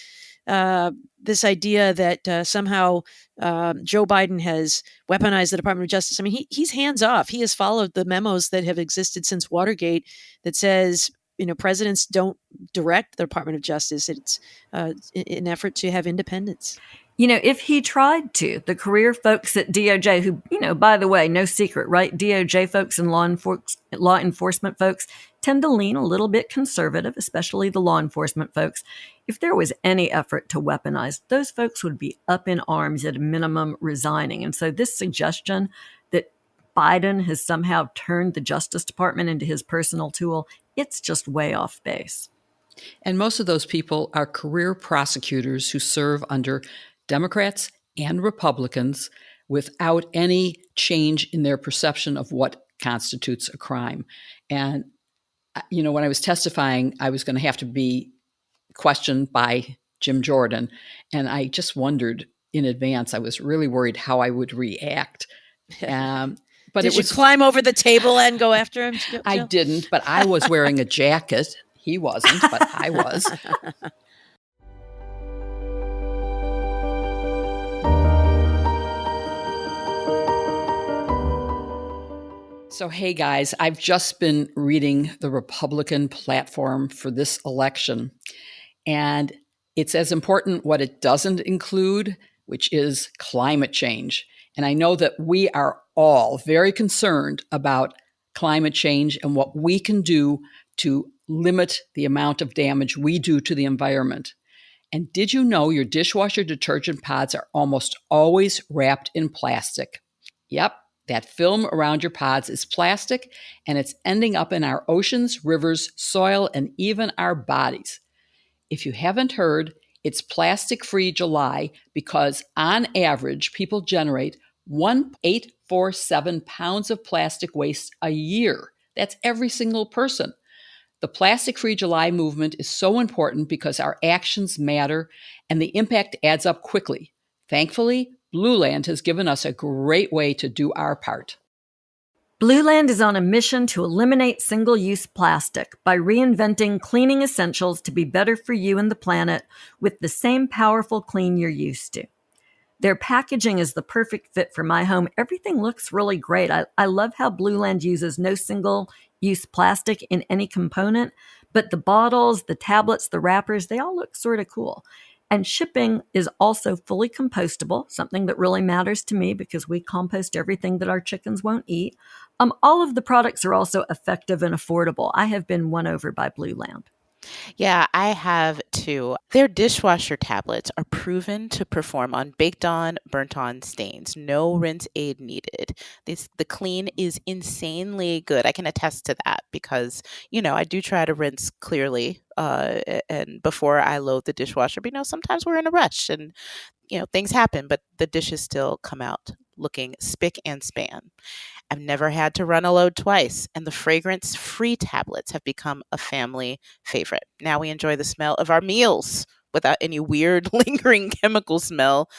[SPEAKER 3] this idea that somehow Joe Biden has weaponized the Department of Justice. I mean, he's hands off. He has followed the memos that have existed since Watergate that says, presidents don't direct the Department of Justice. It's an effort to have independence.
[SPEAKER 4] If he tried to, the career folks at DOJ, who, by the way, no secret, right? DOJ folks and law enforcement folks tend to lean a little bit conservative, especially the law enforcement folks. If there was any effort to weaponize, those folks would be up in arms, at a minimum resigning. And so this suggestion that Biden has somehow turned the Justice Department into his personal tool, it's just way off base.
[SPEAKER 2] And most of those people are career prosecutors who serve under Democrats and Republicans without any change in their perception of what constitutes a crime. And, when I was testifying, I was going to have to be questioned by Jim Jordan. And I just wondered in advance, I was really worried how I would react. But
[SPEAKER 3] Did you climb over the table and go after him, Jill?
[SPEAKER 2] I didn't, but I was wearing a jacket. He wasn't, but I was. So, hey guys, I've just been reading the Republican platform for this election, and it's as important what it doesn't include, which is climate change. And I know that we are all very concerned about climate change and what we can do to limit the amount of damage we do to the environment. And did you know your dishwasher detergent pods are almost always wrapped in plastic? Yep, that film around your pods is plastic, and it's ending up in our oceans, rivers, soil, and even our bodies. If you haven't heard, it's Plastic Free July because on average, people generate 1.847 pounds of plastic waste a year. That's every single person. The Plastic Free July movement is so important because our actions matter and the impact adds up quickly. Thankfully, Blue Land has given us a great way to do our part.
[SPEAKER 4] Blue Land is on a mission to eliminate single-use plastic by reinventing cleaning essentials to be better for you and the planet with the same powerful clean you're used to. Their packaging is the perfect fit for my home. Everything looks really great. I love how Blue Land uses no single-use plastic in any component, but the bottles, the tablets, the wrappers, they all look sort of cool. And shipping is also fully compostable, something that really matters to me because we compost everything that our chickens won't eat. All of the products are also effective and affordable. I have been won over by Blue Land.
[SPEAKER 1] Yeah, I have too. Their dishwasher tablets are proven to perform on baked on, burnt on stains. No rinse aid needed. The clean is insanely good. I can attest to that because, I do try to rinse clearly and before I load the dishwasher. But, sometimes we're in a rush and, things happen, but the dishes still come out looking spick and span. I've never had to run a load twice, and the fragrance-free tablets have become a family favorite. Now we enjoy the smell of our meals without any weird lingering chemical smell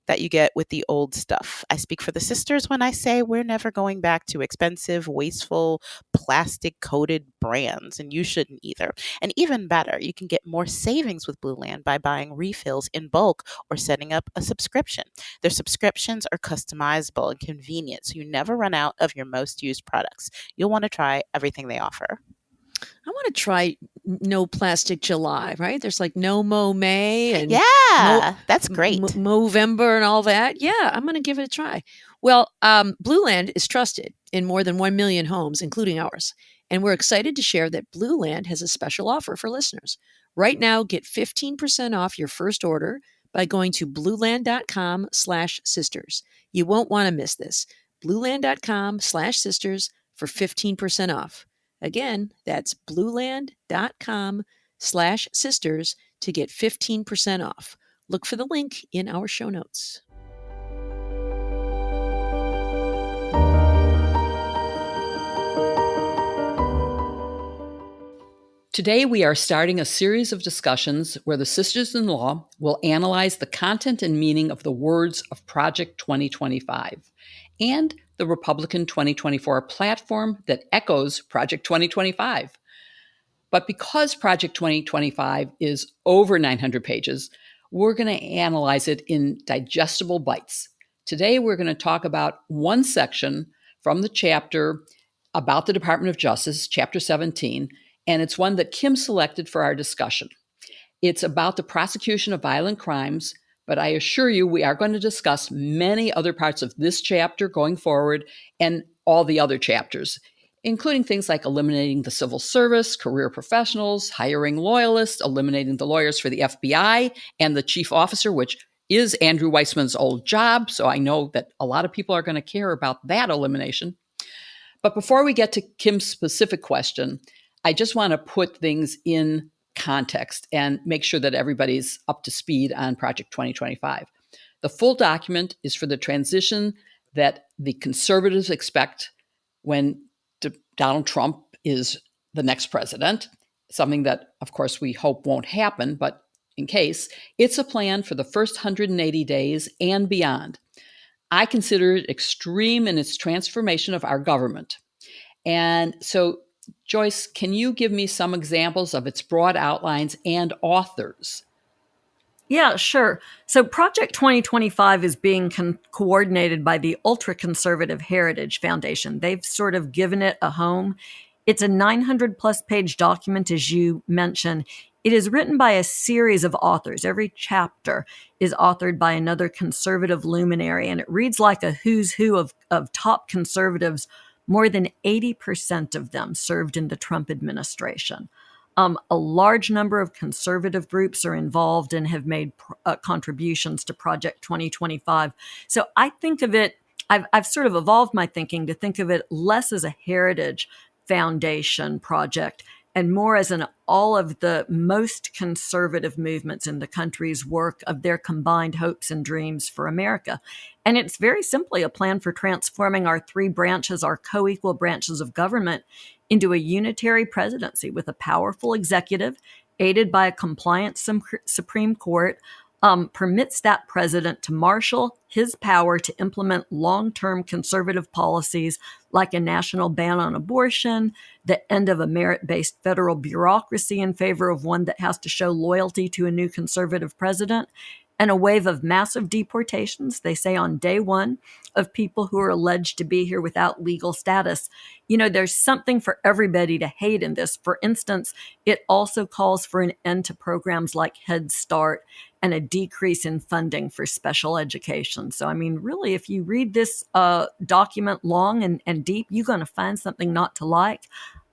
[SPEAKER 1] that you get with the old stuff. I speak for the sisters when I say we're never going back to expensive, wasteful, plastic-coated brands, and you shouldn't either. And even better, you can get more savings with Blue Land by buying refills in bulk or setting up a subscription. Their subscriptions are customizable and convenient, so you never run out of your most used products. You'll want to try everything they offer.
[SPEAKER 3] I want to try No Plastic July, right? There's like No Mo May and
[SPEAKER 1] that's great.
[SPEAKER 3] Movember and all that. Yeah, I'm going to give it a try. Well, Blue Land is trusted in more than 1 million homes, including ours. And we're excited to share that Blue Land has a special offer for listeners. Right now, get 15% off your first order by going to blueland.com/sisters. You won't want to miss this. blueland.com/sisters for 15% off. Again, that's blueland.com/sisters to get 15% off. Look for the link in our show notes.
[SPEAKER 2] Today, we are starting a series of discussions where the sisters-in-law will analyze the content and meaning of the words of Project 2025 and the Republican 2024 platform that echoes Project 2025. But because Project 2025 is over 900 pages, we're going to analyze it in digestible bites. Today, we're going to talk about one section from the chapter about the Department of Justice, Chapter 17, and it's one that Kim selected for our discussion. It's about the prosecution of violent crimes, but I assure you we are going to discuss many other parts of this chapter going forward and all the other chapters, including things like eliminating the civil service, career professionals, hiring loyalists, eliminating the lawyers for the FBI and the chief officer, which is Andrew Weissman's old job. So I know that a lot of people are going to care about that elimination. But before we get to Kim's specific question, I just want to put things in context and make sure that everybody's up to speed on Project 2025. The full document is for the transition that the conservatives expect when Donald Trump is the next president, something that, of course, we hope won't happen, but in case, it's a plan for the first 180 days and beyond. I consider it extreme in its transformation of our government. And so, Joyce, can you give me some examples of its broad outlines and authors?
[SPEAKER 4] Yeah, sure. So Project 2025 is being coordinated by the ultra-conservative Heritage Foundation. They've sort of given it a home. It's a 900 plus page document, as you mentioned. It is written by a series of authors. Every chapter is authored by another conservative luminary, and it reads like a who's who of top conservatives. More than 80% of them served in the Trump administration. A large number of conservative groups are involved and have made contributions to Project 2025. So I think of it, I've sort of evolved my thinking to think of it less as a heritage foundation project and more as an all of the most conservative movements in the country's work of their combined hopes and dreams for America. And it's very simply a plan for transforming our three branches, our co-equal branches of government, into a unitary presidency with a powerful executive aided by a compliant Supreme Court, permits that president to marshal his power to implement long-term conservative policies like a national ban on abortion, the end of a merit-based federal bureaucracy in favor of one that has to show loyalty to a new conservative president, and a wave of massive deportations, they say on day one, of people who are alleged to be here without legal status. You know, there's something for everybody to hate in this. For instance, it also calls for an end to programs like Head Start and a decrease in funding for special education. So, I mean, really, if you read this document long and deep, you're going to find something not to like.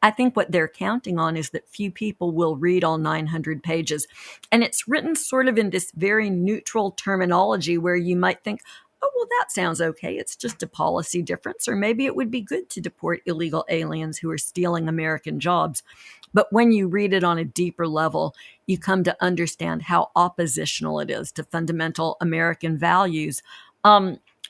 [SPEAKER 4] I think what they're counting on is that few people will read all 900 pages. And it's written sort of in this very neutral terminology where you might think, oh, well, that sounds okay. It's just a policy difference. Or maybe it would be good to deport illegal aliens who are stealing American jobs. But when you read it on a deeper level, you come to understand how oppositional it is to fundamental American values.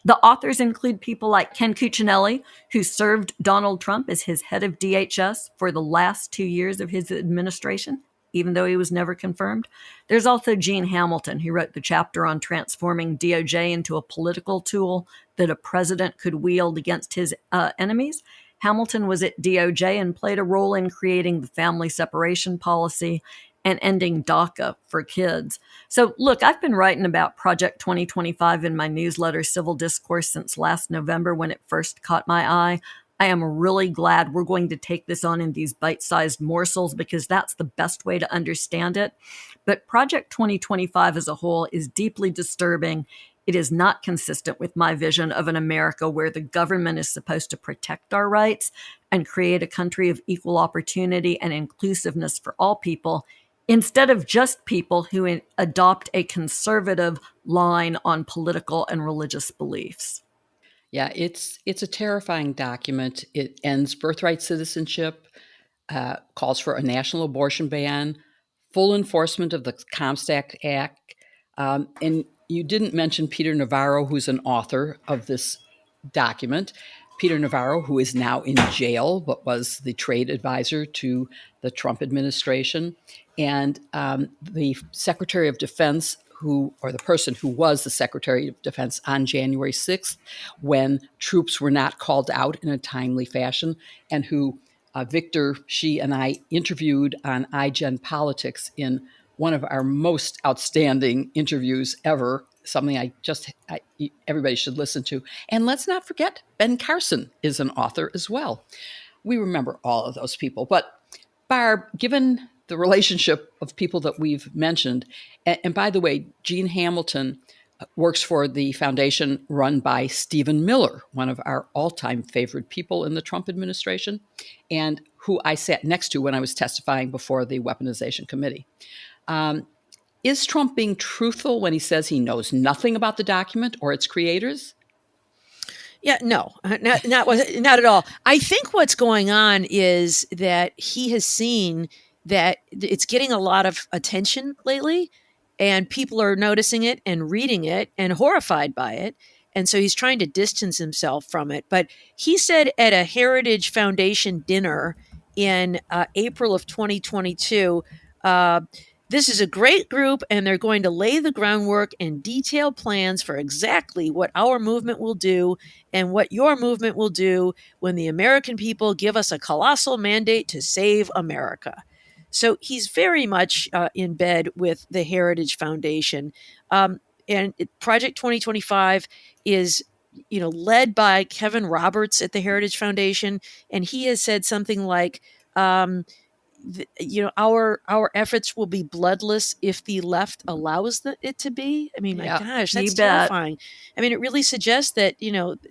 [SPEAKER 4] The authors include people like Ken Cuccinelli, who served Donald Trump as his head of DHS for the last 2 years of his administration, even though he was never confirmed. There's also Gene Hamilton, who wrote the chapter on transforming DOJ into a political tool that a president could wield against his enemies. Hamilton was at DOJ and played a role in creating the family separation policy and ending DACA for kids. So look, I've been writing about Project 2025 in my newsletter, Civil Discourse, since last November when it first caught my eye. I am really glad we're going to take this on in these bite-sized morsels because that's the best way to understand it. But Project 2025 as a whole is deeply disturbing. It is not consistent with my vision of an America where the government is supposed to protect our rights and create a country of equal opportunity and inclusiveness for all people, instead of just people who adopt a conservative line on political and religious beliefs.
[SPEAKER 2] Yeah, it's a terrifying document. It ends birthright citizenship, calls for a national abortion ban, full enforcement of the Comstock Act. And you didn't mention Peter Navarro, who's an author of this document. Peter Navarro, who is now in jail, but was the trade advisor to the Trump administration. And the Secretary of Defense, or the person who was the Secretary of Defense on January 6th, when troops were not called out in a timely fashion, and who Victor, she, and I interviewed on iGen Politics in one of our most outstanding interviews ever, something everybody should listen to. And let's not forget, Ben Carson is an author as well. We remember all of those people. But Barb, given the relationship of people that we've mentioned, and by the way, Gene Hamilton works for the foundation run by Stephen Miller, one of our all-time favorite people in the Trump administration, and who I sat next to when I was testifying before the Weaponization Committee. Is Trump being truthful when he says he knows nothing about the document or its creators?
[SPEAKER 3] Yeah, no, not at all. I think what's going on is that he has seen that it's getting a lot of attention lately, and people are noticing it and reading it and horrified by it. And so he's trying to distance himself from it. But he said at a Heritage Foundation dinner in April of 2022, this is a great group, and they're going to lay the groundwork and detail plans for exactly what our movement will do and what your movement will do when the American people give us a colossal mandate to save America. So he's very much in bed with the Heritage Foundation. Project 2025 is led by Kevin Roberts at the Heritage Foundation, and he has said something like, our efforts will be bloodless if the left allows it to be. I mean, my gosh, that's terrifying. I mean, it really suggests that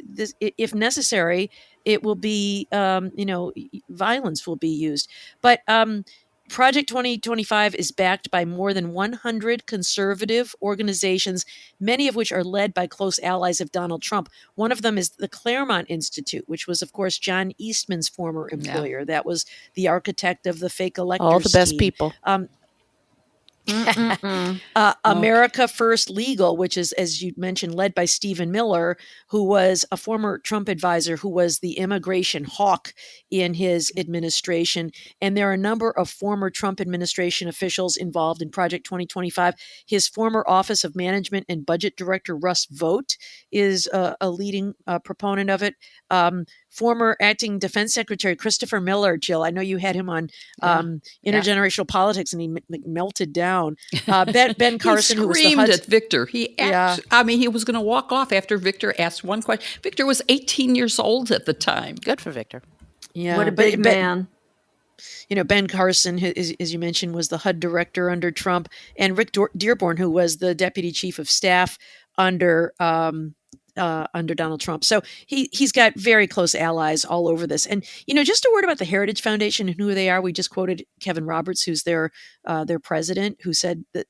[SPEAKER 3] this, if necessary, it will be violence will be used. But Project 2025 is backed by more than 100 conservative organizations, many of which are led by close allies of Donald Trump. One of them is the Claremont Institute, which was, of course, John Eastman's former employer. Yeah. That was the architect of the fake elector
[SPEAKER 1] all the
[SPEAKER 3] scheme.
[SPEAKER 1] best people.
[SPEAKER 3] America First Legal, which is, as you mentioned, led by Stephen Miller, who was a former Trump advisor, who was the immigration hawk in his administration. And there are a number of former Trump administration officials involved in Project 2025. His former Office of Management and Budget Director, Russ Vought, is a leading proponent of it. Former acting defense secretary Christopher Miller, Jill, I know you had him on Intergenerational Politics, and he melted down. Ben Carson,
[SPEAKER 2] he
[SPEAKER 3] who
[SPEAKER 2] screamed at Victor. He was going to walk off after Victor asked one question. Victor was 18 years old at the time.
[SPEAKER 1] Good for Victor.
[SPEAKER 3] Yeah,
[SPEAKER 4] what a big man.
[SPEAKER 3] Ben Carson, as you mentioned, was the HUD director under Trump, and Rick Dearborn, who was the deputy chief of staff under Donald Trump. So he's got very close allies all over this. And, just a word about the Heritage Foundation and who they are. We just quoted Kevin Roberts, who's their president, who said that,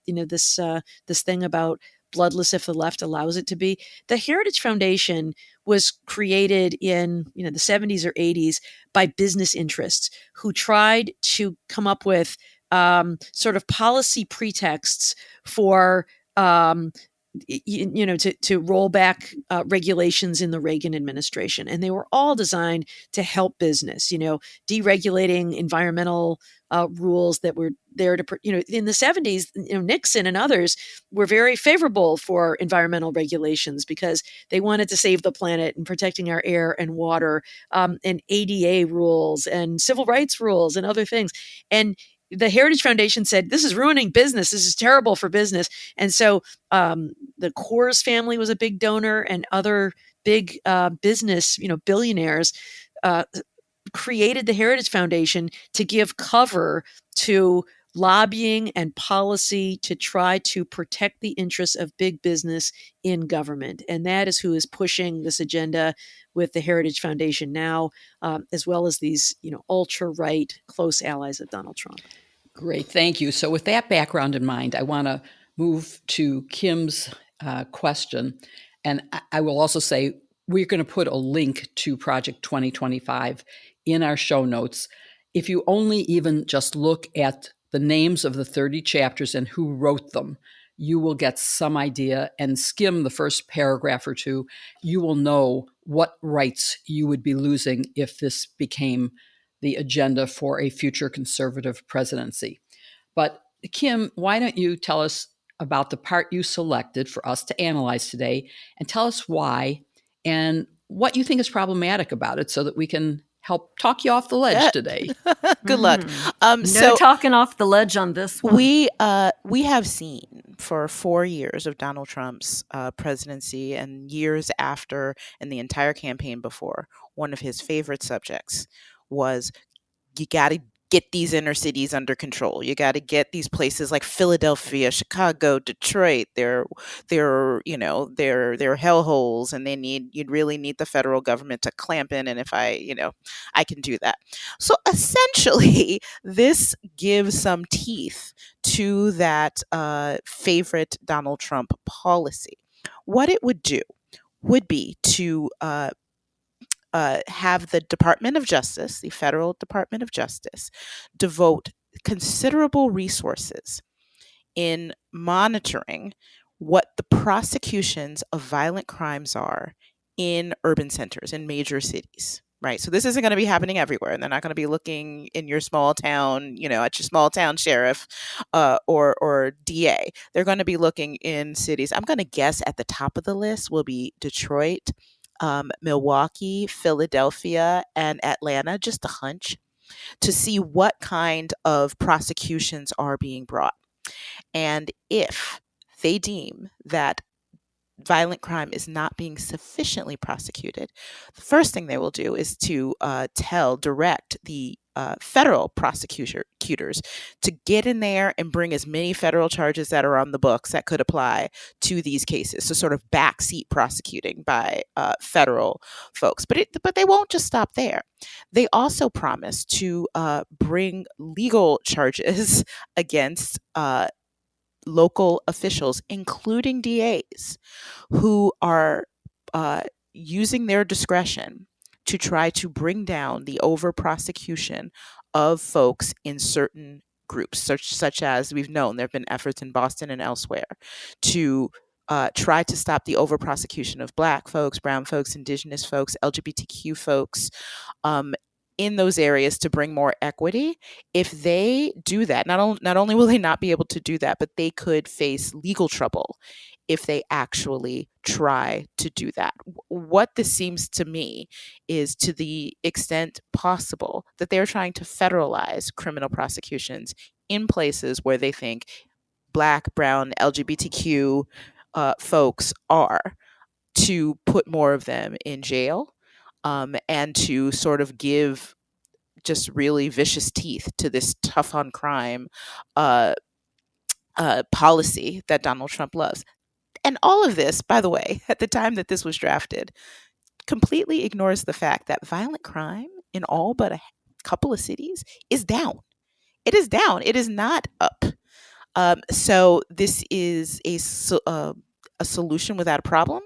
[SPEAKER 3] this thing about bloodless if the left allows it to be. The Heritage Foundation was created in, the 70s or 80s by business interests who tried to come up with sort of policy pretexts for to roll back regulations in the Reagan administration. And they were all designed to help business, deregulating environmental rules that were there to, in the 70s, Nixon and others were very favorable for environmental regulations because they wanted to save the planet and protecting our air and water, and ADA rules and civil rights rules and other things. And the Heritage Foundation said, this is ruining business. This is terrible for business. And so the Coors family was a big donor, and other big business, billionaires created the Heritage Foundation to give cover to lobbying and policy to try to protect the interests of big business in government. And that is who is pushing this agenda with the Heritage Foundation now, as well as these, ultra-right close allies of Donald Trump.
[SPEAKER 2] Great, thank you. So with that background in mind, I want to move to Kim's question. And I will also say we're going to put a link to Project 2025 in our show notes. If you only even just look at the names of the 30 chapters and who wrote them, you will get some idea and skim the first paragraph or two. You will know what rights you would be losing if this became the agenda for a future conservative presidency. But Kim, why don't you tell us about the part you selected for us to analyze today, and tell us why and what you think is problematic about it so that we can help talk you off the ledge today.
[SPEAKER 1] Good luck.
[SPEAKER 4] No talking off the ledge on this one.
[SPEAKER 1] We have seen for 4 years of Donald Trump's presidency, and years after, and the entire campaign before, one of his favorite subjects was, you got to get these inner cities under control. You got to get these places like Philadelphia, Chicago, Detroit. They're hellholes, and you'd really need the federal government to clamp in. And if I can do that. So essentially, this gives some teeth to that favorite Donald Trump policy. What it would do would be to have the Department of Justice, the Federal Department of Justice, devote considerable resources in monitoring what the prosecutions of violent crimes are in urban centers, in major cities. Right. So this isn't going to be happening everywhere, and they're not going to be looking in your small town, at your small town sheriff or DA. They're going to be looking in cities. I'm going to guess at the top of the list will be Detroit, Milwaukee, Philadelphia, and Atlanta, just a hunch. to see what kind of prosecutions are being brought. And if they deem that violent crime is not being sufficiently prosecuted, the first thing they will do is to direct the federal prosecutors to get in there and bring as many federal charges that are on the books that could apply to these cases. So sort of backseat prosecuting by federal folks. But they won't just stop there. They also promise to bring legal charges against local officials, including DAs, who are using their discretion to try to bring down the over prosecution of folks in certain groups, such as we've known there have been efforts in Boston and elsewhere to try to stop the over prosecution of Black folks, brown folks, indigenous folks, LGBTQ folks, in those areas to bring more equity. If they do that, not only will they not be able to do that, but they could face legal trouble if they actually try to do that. What this seems to me is, to the extent possible, that they're trying to federalize criminal prosecutions in places where they think Black, brown, LGBTQ folks are, to put more of them in jail, and to sort of give just really vicious teeth to this tough on crime policy that Donald Trump loves. And all of this, by the way, at the time that this was drafted, completely ignores the fact that violent crime in all but a couple of cities is down. It is down. It is not up. So this is a solution without a problem.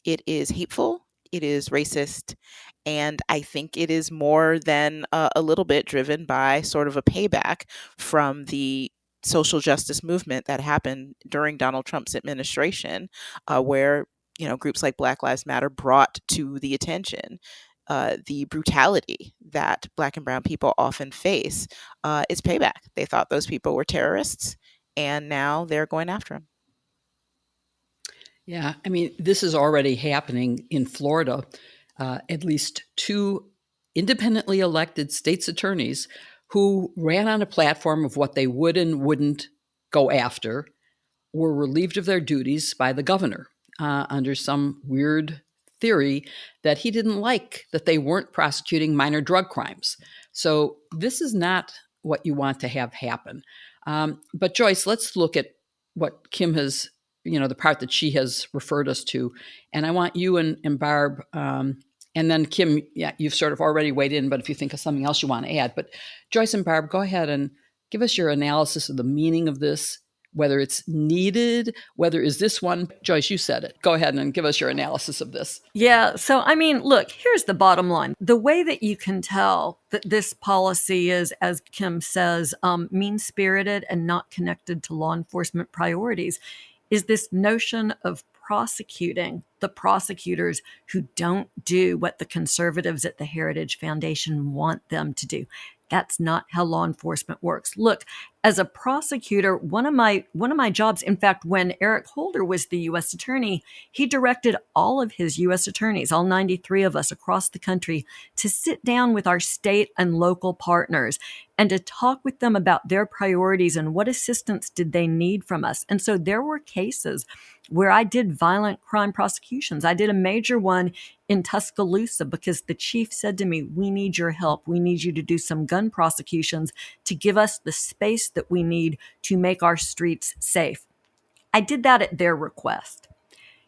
[SPEAKER 1] It is hateful. It is racist. And I think it is more than a little bit driven by sort of a payback from the social justice movement that happened during Donald Trump's administration, where groups like Black Lives Matter brought to the attention the brutality that Black and brown people often face. Is payback. They thought those people were terrorists, and now they're going after them.
[SPEAKER 2] Yeah, I mean, this is already happening in Florida. At least 2 independently elected state's attorneys who ran on a platform of what they would and wouldn't go after were relieved of their duties by the governor under some weird theory that he didn't like that they weren't prosecuting minor drug crimes. So this is not what you want to have happen. But Joyce, let's look at what Kim has, the part that she has referred us to. And I want you and Barb, and then Kim, yeah, you've sort of already weighed in, but if you think of something else you want to add. But Joyce and Barb, go ahead and give us your analysis of the meaning of this, whether it's needed, whether is this one. Joyce, you said it. Go ahead and give us your analysis of this.
[SPEAKER 4] Yeah. So, I mean, look, here's the bottom line. The way that you can tell that this policy is, as Kim says, mean-spirited and not connected to law enforcement priorities is this notion of prosecuting the prosecutors who don't do what the conservatives at the Heritage Foundation want them to do. That's not how law enforcement works. Look, as a prosecutor, one of my jobs, in fact, when Eric Holder was the U.S. attorney, he directed all of his U.S. attorneys, all 93 of us across the country, to sit down with our state and local partners and to talk with them about their priorities and what assistance did they need from us. And so there were cases where I did violent crime prosecutions. I did a major one in Tuscaloosa because the chief said to me, "We need your help. We need you to do some gun prosecutions to give us the space that we need to make our streets safe." I did that at their request.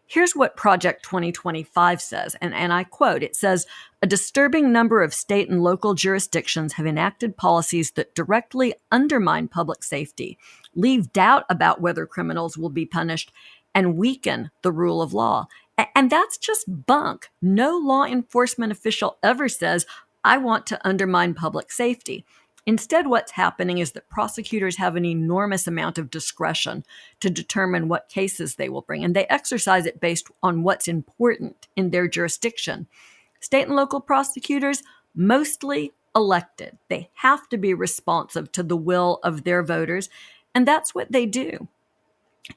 [SPEAKER 4] Here's what Project 2025 says, and I quote, it says, "A disturbing number of state and local jurisdictions have enacted policies that directly undermine public safety, leave doubt about whether criminals will be punished, and weaken the rule of law." And that's just bunk. No law enforcement official ever says, "I want to undermine public safety." Instead, what's happening is that prosecutors have an enormous amount of discretion to determine what cases they will bring, and they exercise it based on what's important in their jurisdiction. State and local prosecutors, mostly elected. They have to be responsive to the will of their voters, and that's what they do.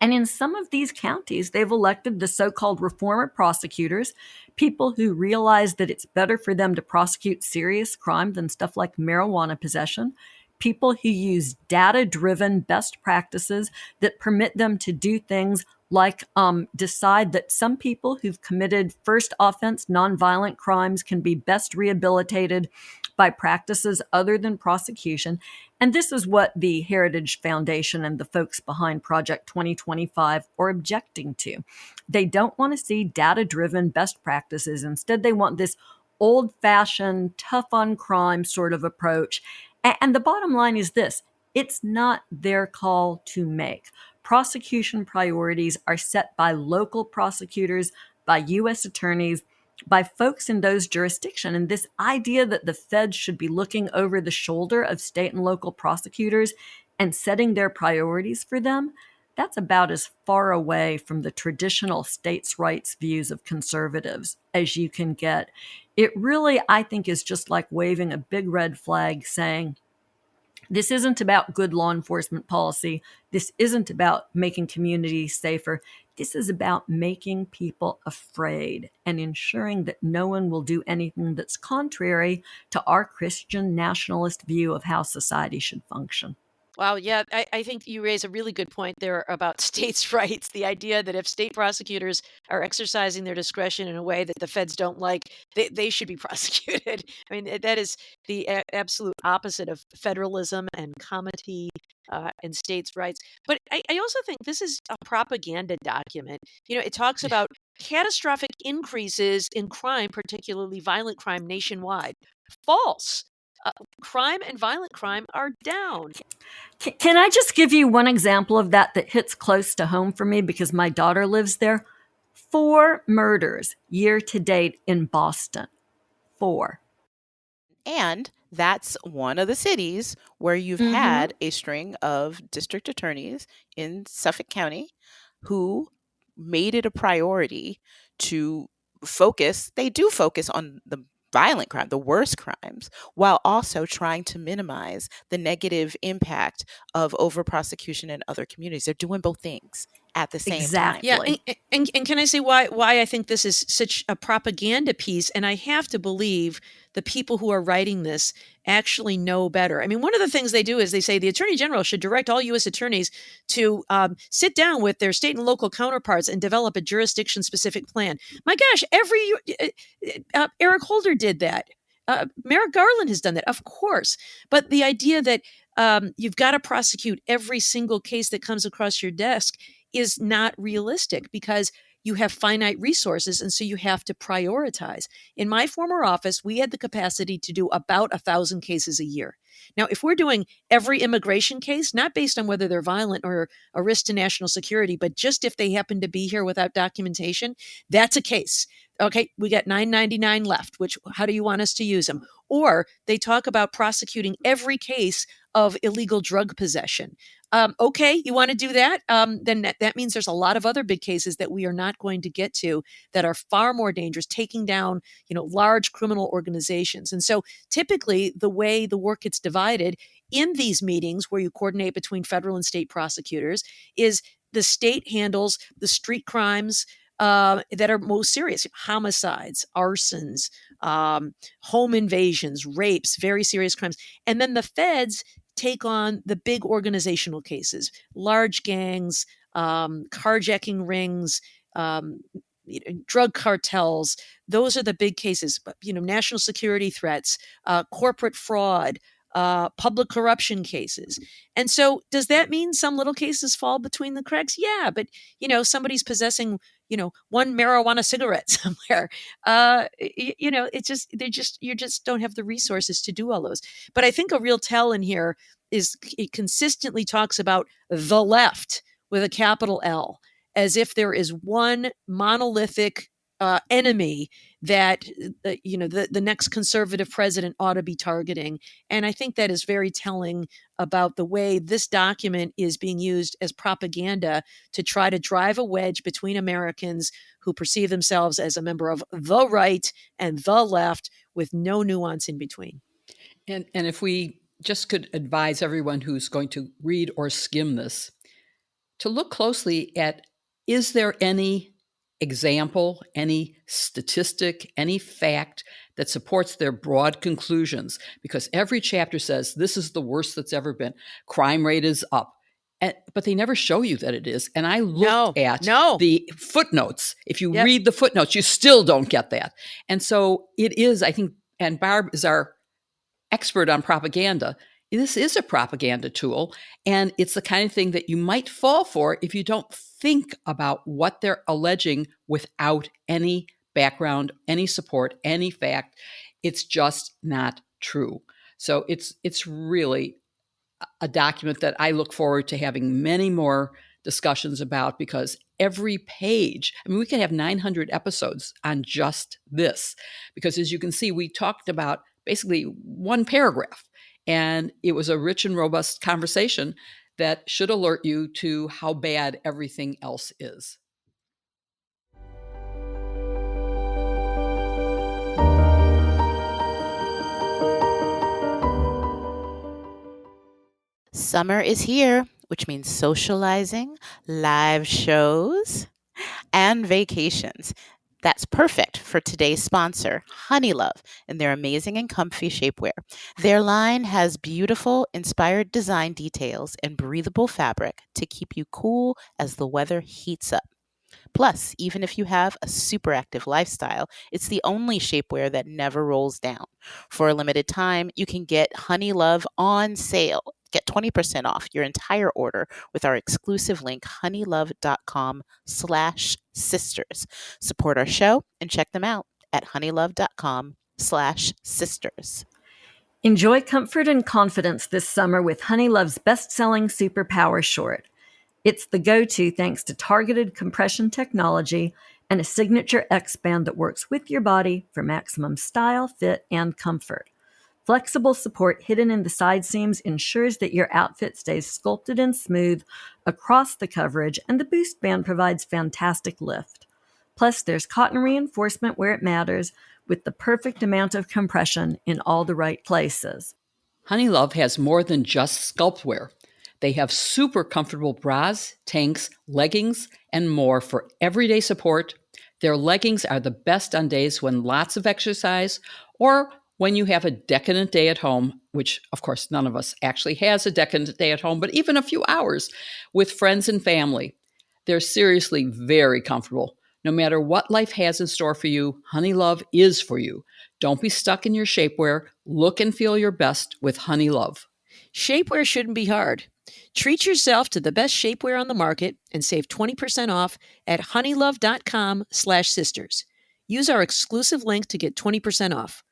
[SPEAKER 4] And in some of these counties, they've elected the so-called reformer prosecutors, people who realize that it's better for them to prosecute serious crime than stuff like marijuana possession, people who use data-driven best practices that permit them to do things like decide that some people who've committed first offense nonviolent crimes can be best rehabilitated by practices other than prosecution. And this is what the Heritage Foundation and the folks behind Project 2025 are objecting to. They don't want to see data-driven best practices. Instead, they want this old-fashioned, tough-on-crime sort of approach. And the bottom line is this: it's not their call to make. Prosecution priorities are set by local prosecutors, by U.S. attorneys, by folks in those jurisdictions. And this idea that the feds should be looking over the shoulder of state and local prosecutors and setting their priorities for them, that's about as far away from the traditional states' rights views of conservatives as you can get. It really, I think, is just like waving a big red flag saying, this isn't about good law enforcement policy. This isn't about making communities safer. This is about making people afraid and ensuring that no one will do anything that's contrary to our Christian nationalist view of how society should function.
[SPEAKER 3] Wow, yeah, I think you raise a really good point there about states' rights. The idea that if state prosecutors are exercising their discretion in a way that the feds don't like, they should be prosecuted. I mean, that is the absolute opposite of federalism and comity and states' rights. But I also think this is a propaganda document. It talks about catastrophic increases in crime, particularly violent crime nationwide. False. Crime and violent crime are down.
[SPEAKER 4] Can I just give you one example of that hits close to home for me because my daughter lives there? 4 murders year to date in Boston. 4.
[SPEAKER 1] And that's one of the cities where you've had a string of district attorneys in Suffolk County who made it a priority to focus. They do focus on the violent crime, the worst crimes, while also trying to minimize the negative impact of over prosecution in other communities. They're doing both things at the same time.
[SPEAKER 3] Yeah, and can I say why I think this is such a propaganda piece? And I have to believe the people who are writing this actually know better. I mean, one of the things they do is they say the Attorney General should direct all U.S. attorneys to sit down with their state and local counterparts and develop a jurisdiction-specific plan. My gosh, Eric Holder did that. Merrick Garland has done that, of course. But the idea that you've got to prosecute every single case that comes across your desk is not realistic because you have finite resources, and so you have to prioritize. In my former office, we had the capacity to do about 1,000 cases a year. Now, if we're doing every immigration case, not based on whether they're violent or a risk to national security, but just if they happen to be here without documentation, that's a case. Okay, we got 999 left, how do you want us to use them? Or they talk about prosecuting every case of illegal drug possession. Okay, you want to do that? Then that means there's a lot of other big cases that we are not going to get to that are far more dangerous, taking down, large criminal organizations. And so typically the way the work gets divided in these meetings where you coordinate between federal and state prosecutors is the state handles the street crimes that are most serious: homicides, arsons, home invasions, rapes, very serious crimes. And then the feds take on the big organizational cases, large gangs, carjacking rings, drug cartels. Those are the big cases. But, national security threats, corporate fraud, public corruption cases. And so does that mean some little cases fall between the cracks? Yeah, but somebody's possessing one marijuana cigarette somewhere. It's just you just don't have the resources to do all those. But I think a real tell in here is it consistently talks about the left with a capital L, as if there is one monolithic enemy that the next conservative president ought to be targeting. And I think that is very telling about the way this document is being used as propaganda to try to drive a wedge between Americans who perceive themselves as a member of the right and the left with no nuance in between.
[SPEAKER 2] And if we just could advise everyone who's going to read or skim this, to look closely at, is there any example, any statistic, any fact that supports their broad conclusions? Because every chapter says this is the worst that's ever been. Crime rate is up. But they never show you that it is. And I looked at the footnotes. If you read the footnotes, you still don't get that. And so it is, I think, and Barb is our expert on propaganda. This is a propaganda tool, and it's the kind of thing that you might fall for if you don't think about what they're alleging without any background, any support, any fact. It's just not true. So it's really a document that I look forward to having many more discussions about, because every page, I mean, we could have 900 episodes on just this, because as you can see, we talked about basically one paragraph, and it was a rich and robust conversation that should alert you to how bad everything else is.
[SPEAKER 1] Summer is here, which means socializing, live shows, and vacations. That's perfect for today's sponsor, Honeylove, and their amazing and comfy shapewear. Their line has beautiful, inspired design details and breathable fabric to keep you cool as the weather heats up. Plus, even if you have a super active lifestyle, it's the only shapewear that never rolls down. For a limited time, you can get Honeylove on sale. Get 20% off your entire order with our exclusive link, honeylove.com/sisters. Support our show and check them out at honeylove.com/sisters.
[SPEAKER 4] Enjoy comfort and confidence this summer with Honeylove's best-selling Superpower Short. It's the go-to thanks to targeted compression technology and a signature X-band that works with your body for maximum style, fit, and comfort. Flexible support hidden in the side seams ensures that your outfit stays sculpted and smooth across the coverage, and the boost band provides fantastic lift. Plus, there's cotton reinforcement where it matters, with the perfect amount of compression in all the right places.
[SPEAKER 2] Honeylove has more than just sculptwear. They have super comfortable bras, tanks, leggings, and more for everyday support. Their leggings are the best on days when lots of exercise, or when you have a decadent day at home, which of course none of us actually has a decadent day at home, but even a few hours with friends and family. They're seriously very comfortable. No matter what life has in store for you, Honeylove is for you. Don't be stuck in your shapewear. Look and feel your best with Honeylove.
[SPEAKER 3] Shapewear shouldn't be hard. Treat yourself to the best shapewear on the market and save 20% off at honeylove.com/sisters. Use our exclusive link to get 20% off.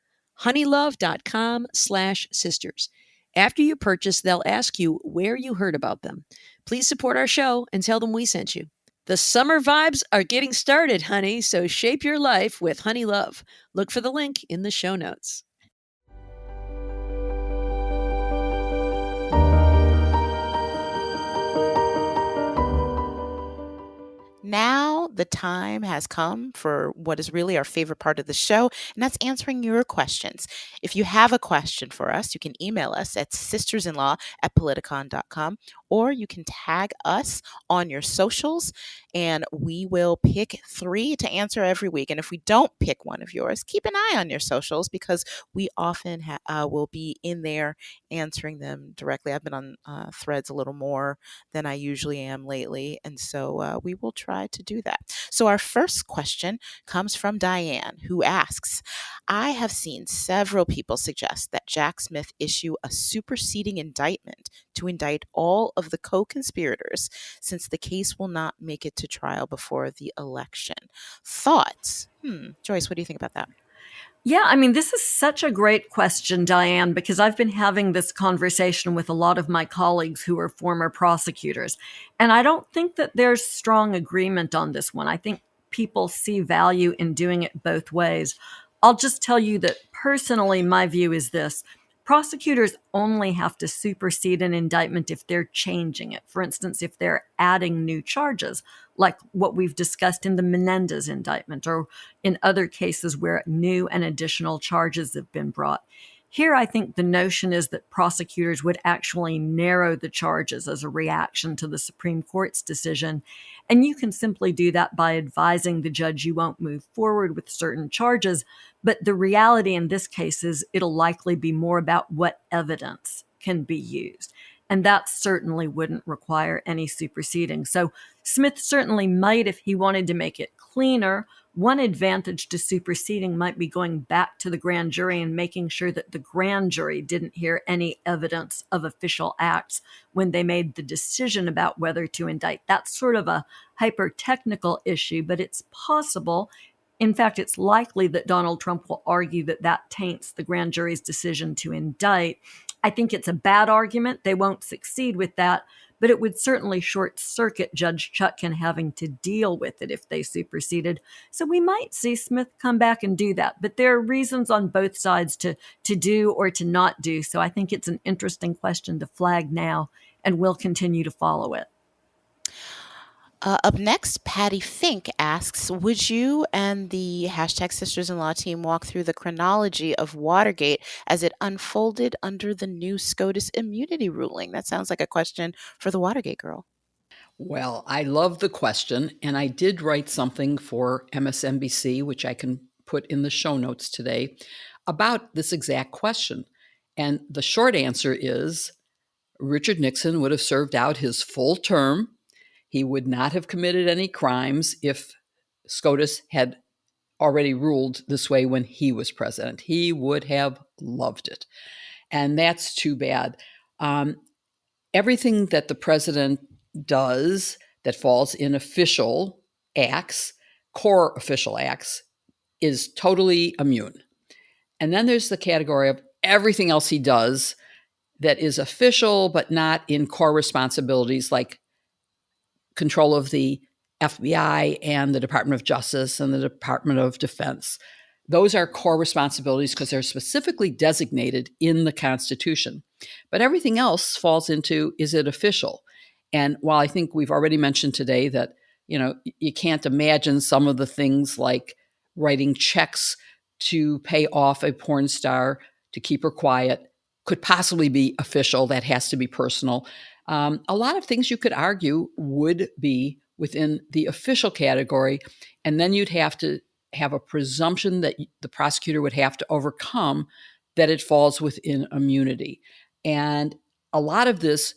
[SPEAKER 3] honeylove.com/sisters. After you purchase, they'll ask you where you heard about them. Please support our show and tell them we sent you. The summer vibes are getting started, honey, so shape your life with Honeylove. Look for the link in the show notes.
[SPEAKER 1] Now the time has come for what is really our favorite part of the show, and that's answering your questions. If you have a question for us, you can email us at sistersinlaw@politicon.com, or you can tag us on your socials, and we will pick 3 to answer every week. And if we don't pick one of yours, keep an eye on your socials, because we often will be in there answering them directly. I've been on Threads a little more than I usually am lately, and so we will try to do that. So our first question comes from Diane, who asks, I have seen several people suggest that Jack Smith issue a superseding indictment to indict all of the co-conspirators, since the case will not make it to trial before the election. Thoughts? Joyce, what do you think about that?
[SPEAKER 4] Yeah, I mean, this is such a great question, Diane, because I've been having this conversation with a lot of my colleagues who are former prosecutors. And I don't think that there's strong agreement on this one. I think people see value in doing it both ways. I'll just tell you that personally, my view is this. Prosecutors only have to supersede an indictment if they're changing it. For instance, if they're adding new charges, like what we've discussed in the Menendez indictment, or in other cases where new and additional charges have been brought. Here, I think the notion is that prosecutors would actually narrow the charges as a reaction to the Supreme Court's decision. And you can simply do that by advising the judge you won't move forward with certain charges. But the reality in this case is it'll likely be more about what evidence can be used. And that certainly wouldn't require any superseding. So Smith certainly might if he wanted to make it cleaner. One advantage to superseding might be going back to the grand jury and making sure that the grand jury didn't hear any evidence of official acts when they made the decision about whether to indict. That's sort of a hyper-technical issue, but it's possible. In fact, it's likely that Donald Trump will argue that that taints the grand jury's decision to indict. I think it's a bad argument. They won't succeed with that, but it would certainly short-circuit Judge Chutkan having to deal with it if they superseded. So we might see Smith come back and do that, but there are reasons on both sides to do or to not do. So I think it's an interesting question to flag now, and we'll continue to follow it.
[SPEAKER 1] Up next, Patty Fink asks, would you and the hashtag Sisters-in-Law team walk through the chronology of Watergate as it unfolded under the new SCOTUS immunity ruling? That sounds like a question for the Watergate girl.
[SPEAKER 2] Well, I love the question, and I did write something for MSNBC, which I can put in the show notes today, about this exact question. And the short answer is Richard Nixon would have served out his full term. He would not have committed any crimes if SCOTUS had already ruled this way when he was president. He would have loved it. And that's too bad. Everything that the president does that falls in official acts, core official acts, is totally immune. And then there's the category of everything else he does that is official but not in core responsibilities, like control of the FBI and the Department of Justice and the Department of Defense. Those are core responsibilities because they're specifically designated in the Constitution. But everything else falls into, is it official? And while I think we've already mentioned today that, you can't imagine some of the things like writing checks to pay off a porn star to keep her quiet could possibly be official. That has to be personal. A lot of things you could argue would be within the official category, and then you'd have to have a presumption that the prosecutor would have to overcome that it falls within immunity. And a lot of this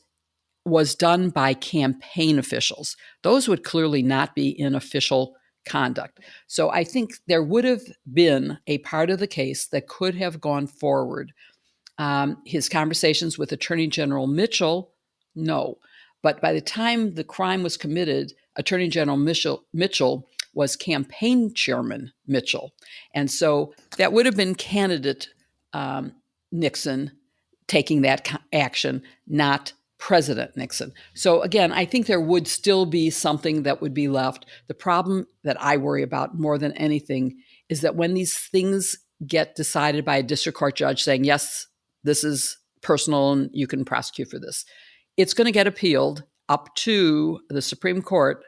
[SPEAKER 2] was done by campaign officials. Those would clearly not be in official conduct. So I think there would have been a part of the case that could have gone forward. His conversations with Attorney General Mitchell, no. But by the time the crime was committed, Attorney General Mitchell was campaign chairman Mitchell. And so that would have been candidate Nixon taking that action, not President Nixon. So again, I think there would still be something that would be left. The problem that I worry about more than anything is that when these things get decided by a district court judge saying, yes, this is personal and you can prosecute for this, it's going to get appealed up to the Supreme Court,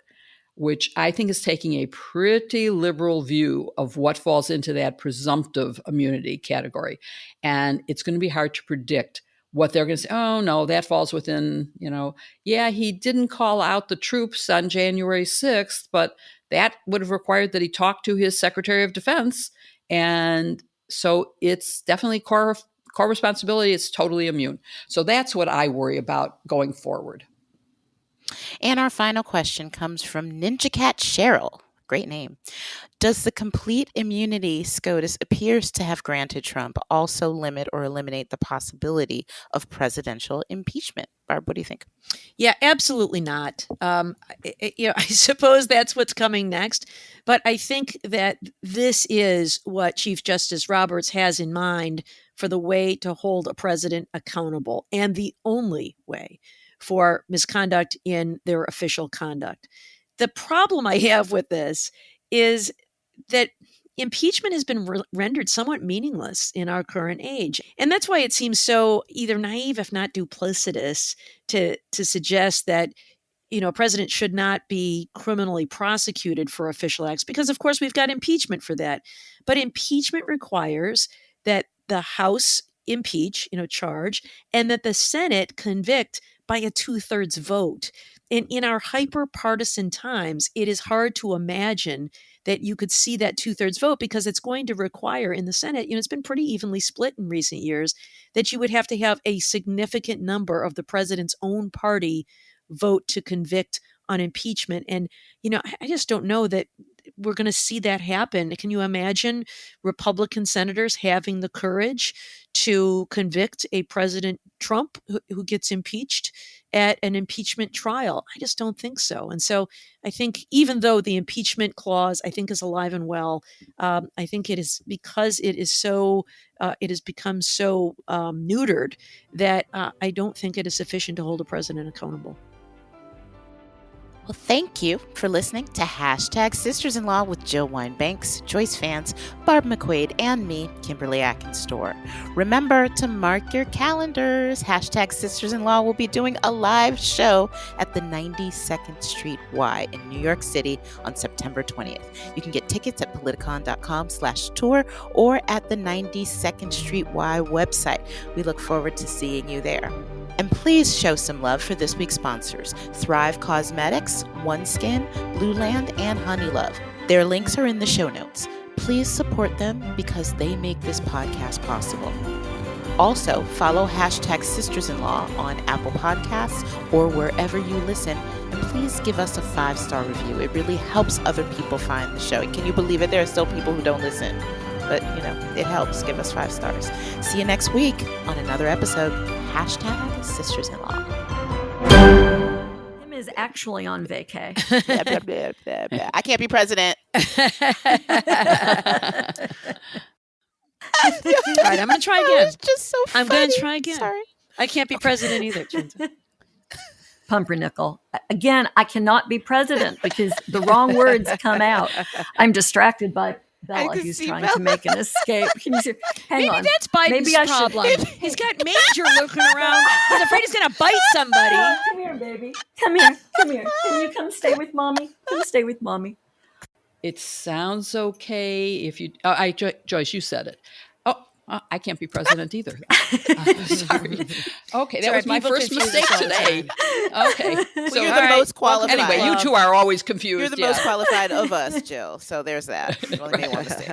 [SPEAKER 2] which I think is taking a pretty liberal view of what falls into that presumptive immunity category. And it's going to be hard to predict what they're going to say. Oh, no, that falls within, yeah, he didn't call out the troops on January 6th, but that would have required that he talk to his Secretary of Defense. And so it's definitely core responsibility. It's totally immune. So that's what I worry about going forward.
[SPEAKER 1] And our final question comes from Ninja Cat Cheryl. Great name. Does the complete immunity SCOTUS appears to have granted Trump also limit or eliminate the possibility of presidential impeachment? Barb, what do you think?
[SPEAKER 3] Yeah, absolutely not. I suppose that's what's coming next. But I think that this is what Chief Justice Roberts has in mind for the way to hold a president accountable, and the only way for misconduct in their official conduct. The problem I have with this is that impeachment has been rendered somewhat meaningless in our current age. And that's why it seems so either naive, if not duplicitous, to suggest that a president should not be criminally prosecuted for official acts, because of course we've got impeachment for that. But impeachment requires that the House impeach, charge, and that the Senate convict by a 2/3 vote. And in our hyper-partisan times, it is hard to imagine that you could see that 2/3 vote, because it's going to require in the Senate, it's been pretty evenly split in recent years, that you would have to have a significant number of the president's own party vote to convict on impeachment. And, I just don't know that we're going to see that happen. Can you imagine Republican senators having the courage to convict a President Trump who gets impeached at an impeachment trial? I just don't think so. And so I think even though the impeachment clause, I think, is alive and well, I think it is because it is so, it has become so neutered that I don't think it is sufficient to hold a president accountable.
[SPEAKER 1] Well, thank you for listening to Hashtag Sisters-in-Law with Jill Wine-Banks, Joyce Vance, Barb McQuaid, and me, Kimberly Atkins Stohr. Remember to mark your calendars. Hashtag Sisters-in-Law will be doing a live show at the 92nd Street Y in New York City on September 20th. You can get tickets at politicon.com/tour or at the 92nd Street Y website. We look forward to seeing you there. And please show some love for this week's sponsors, Thrive Cosmetics, OneSkin, Blue Land, and Honey Love. Their links are in the show notes. Please support them because they make this podcast possible. Also, follow Hashtag Sisters-in-Law on Apple Podcasts or wherever you listen. And please give us a 5-star review. It really helps other people find the show. Can you believe it? There are still people who don't listen. But, it helps. Give us 5 stars. See you next week on another episode. Hashtag Sisters-in-Law.
[SPEAKER 4] Tim is actually on vacay.
[SPEAKER 1] I can't be president.
[SPEAKER 3] All right, I'm going to try again.
[SPEAKER 1] It's just so funny.
[SPEAKER 3] I'm going to try again.
[SPEAKER 1] Sorry.
[SPEAKER 3] I can't be president either.
[SPEAKER 4] Pumpernickel. Again, I cannot be president because the wrong words come out. I'm distracted by Bella, who's trying to make an escape. Can you see? Hang on.
[SPEAKER 3] Maybe that's Biden's problem. He's got Major looking around. He's afraid he's going to bite somebody.
[SPEAKER 4] Come here, baby. Come here. Come here. Can you come stay with mommy? Come stay with mommy.
[SPEAKER 2] It sounds okay if you. Joyce, you said it. I can't be president either. Sorry. Okay, that was my first mistake today. Okay,
[SPEAKER 1] so you're the most qualified.
[SPEAKER 2] Anyway, you two are always confused.
[SPEAKER 1] You're the most qualified of us, Jill. So there's that. You only made one mistake.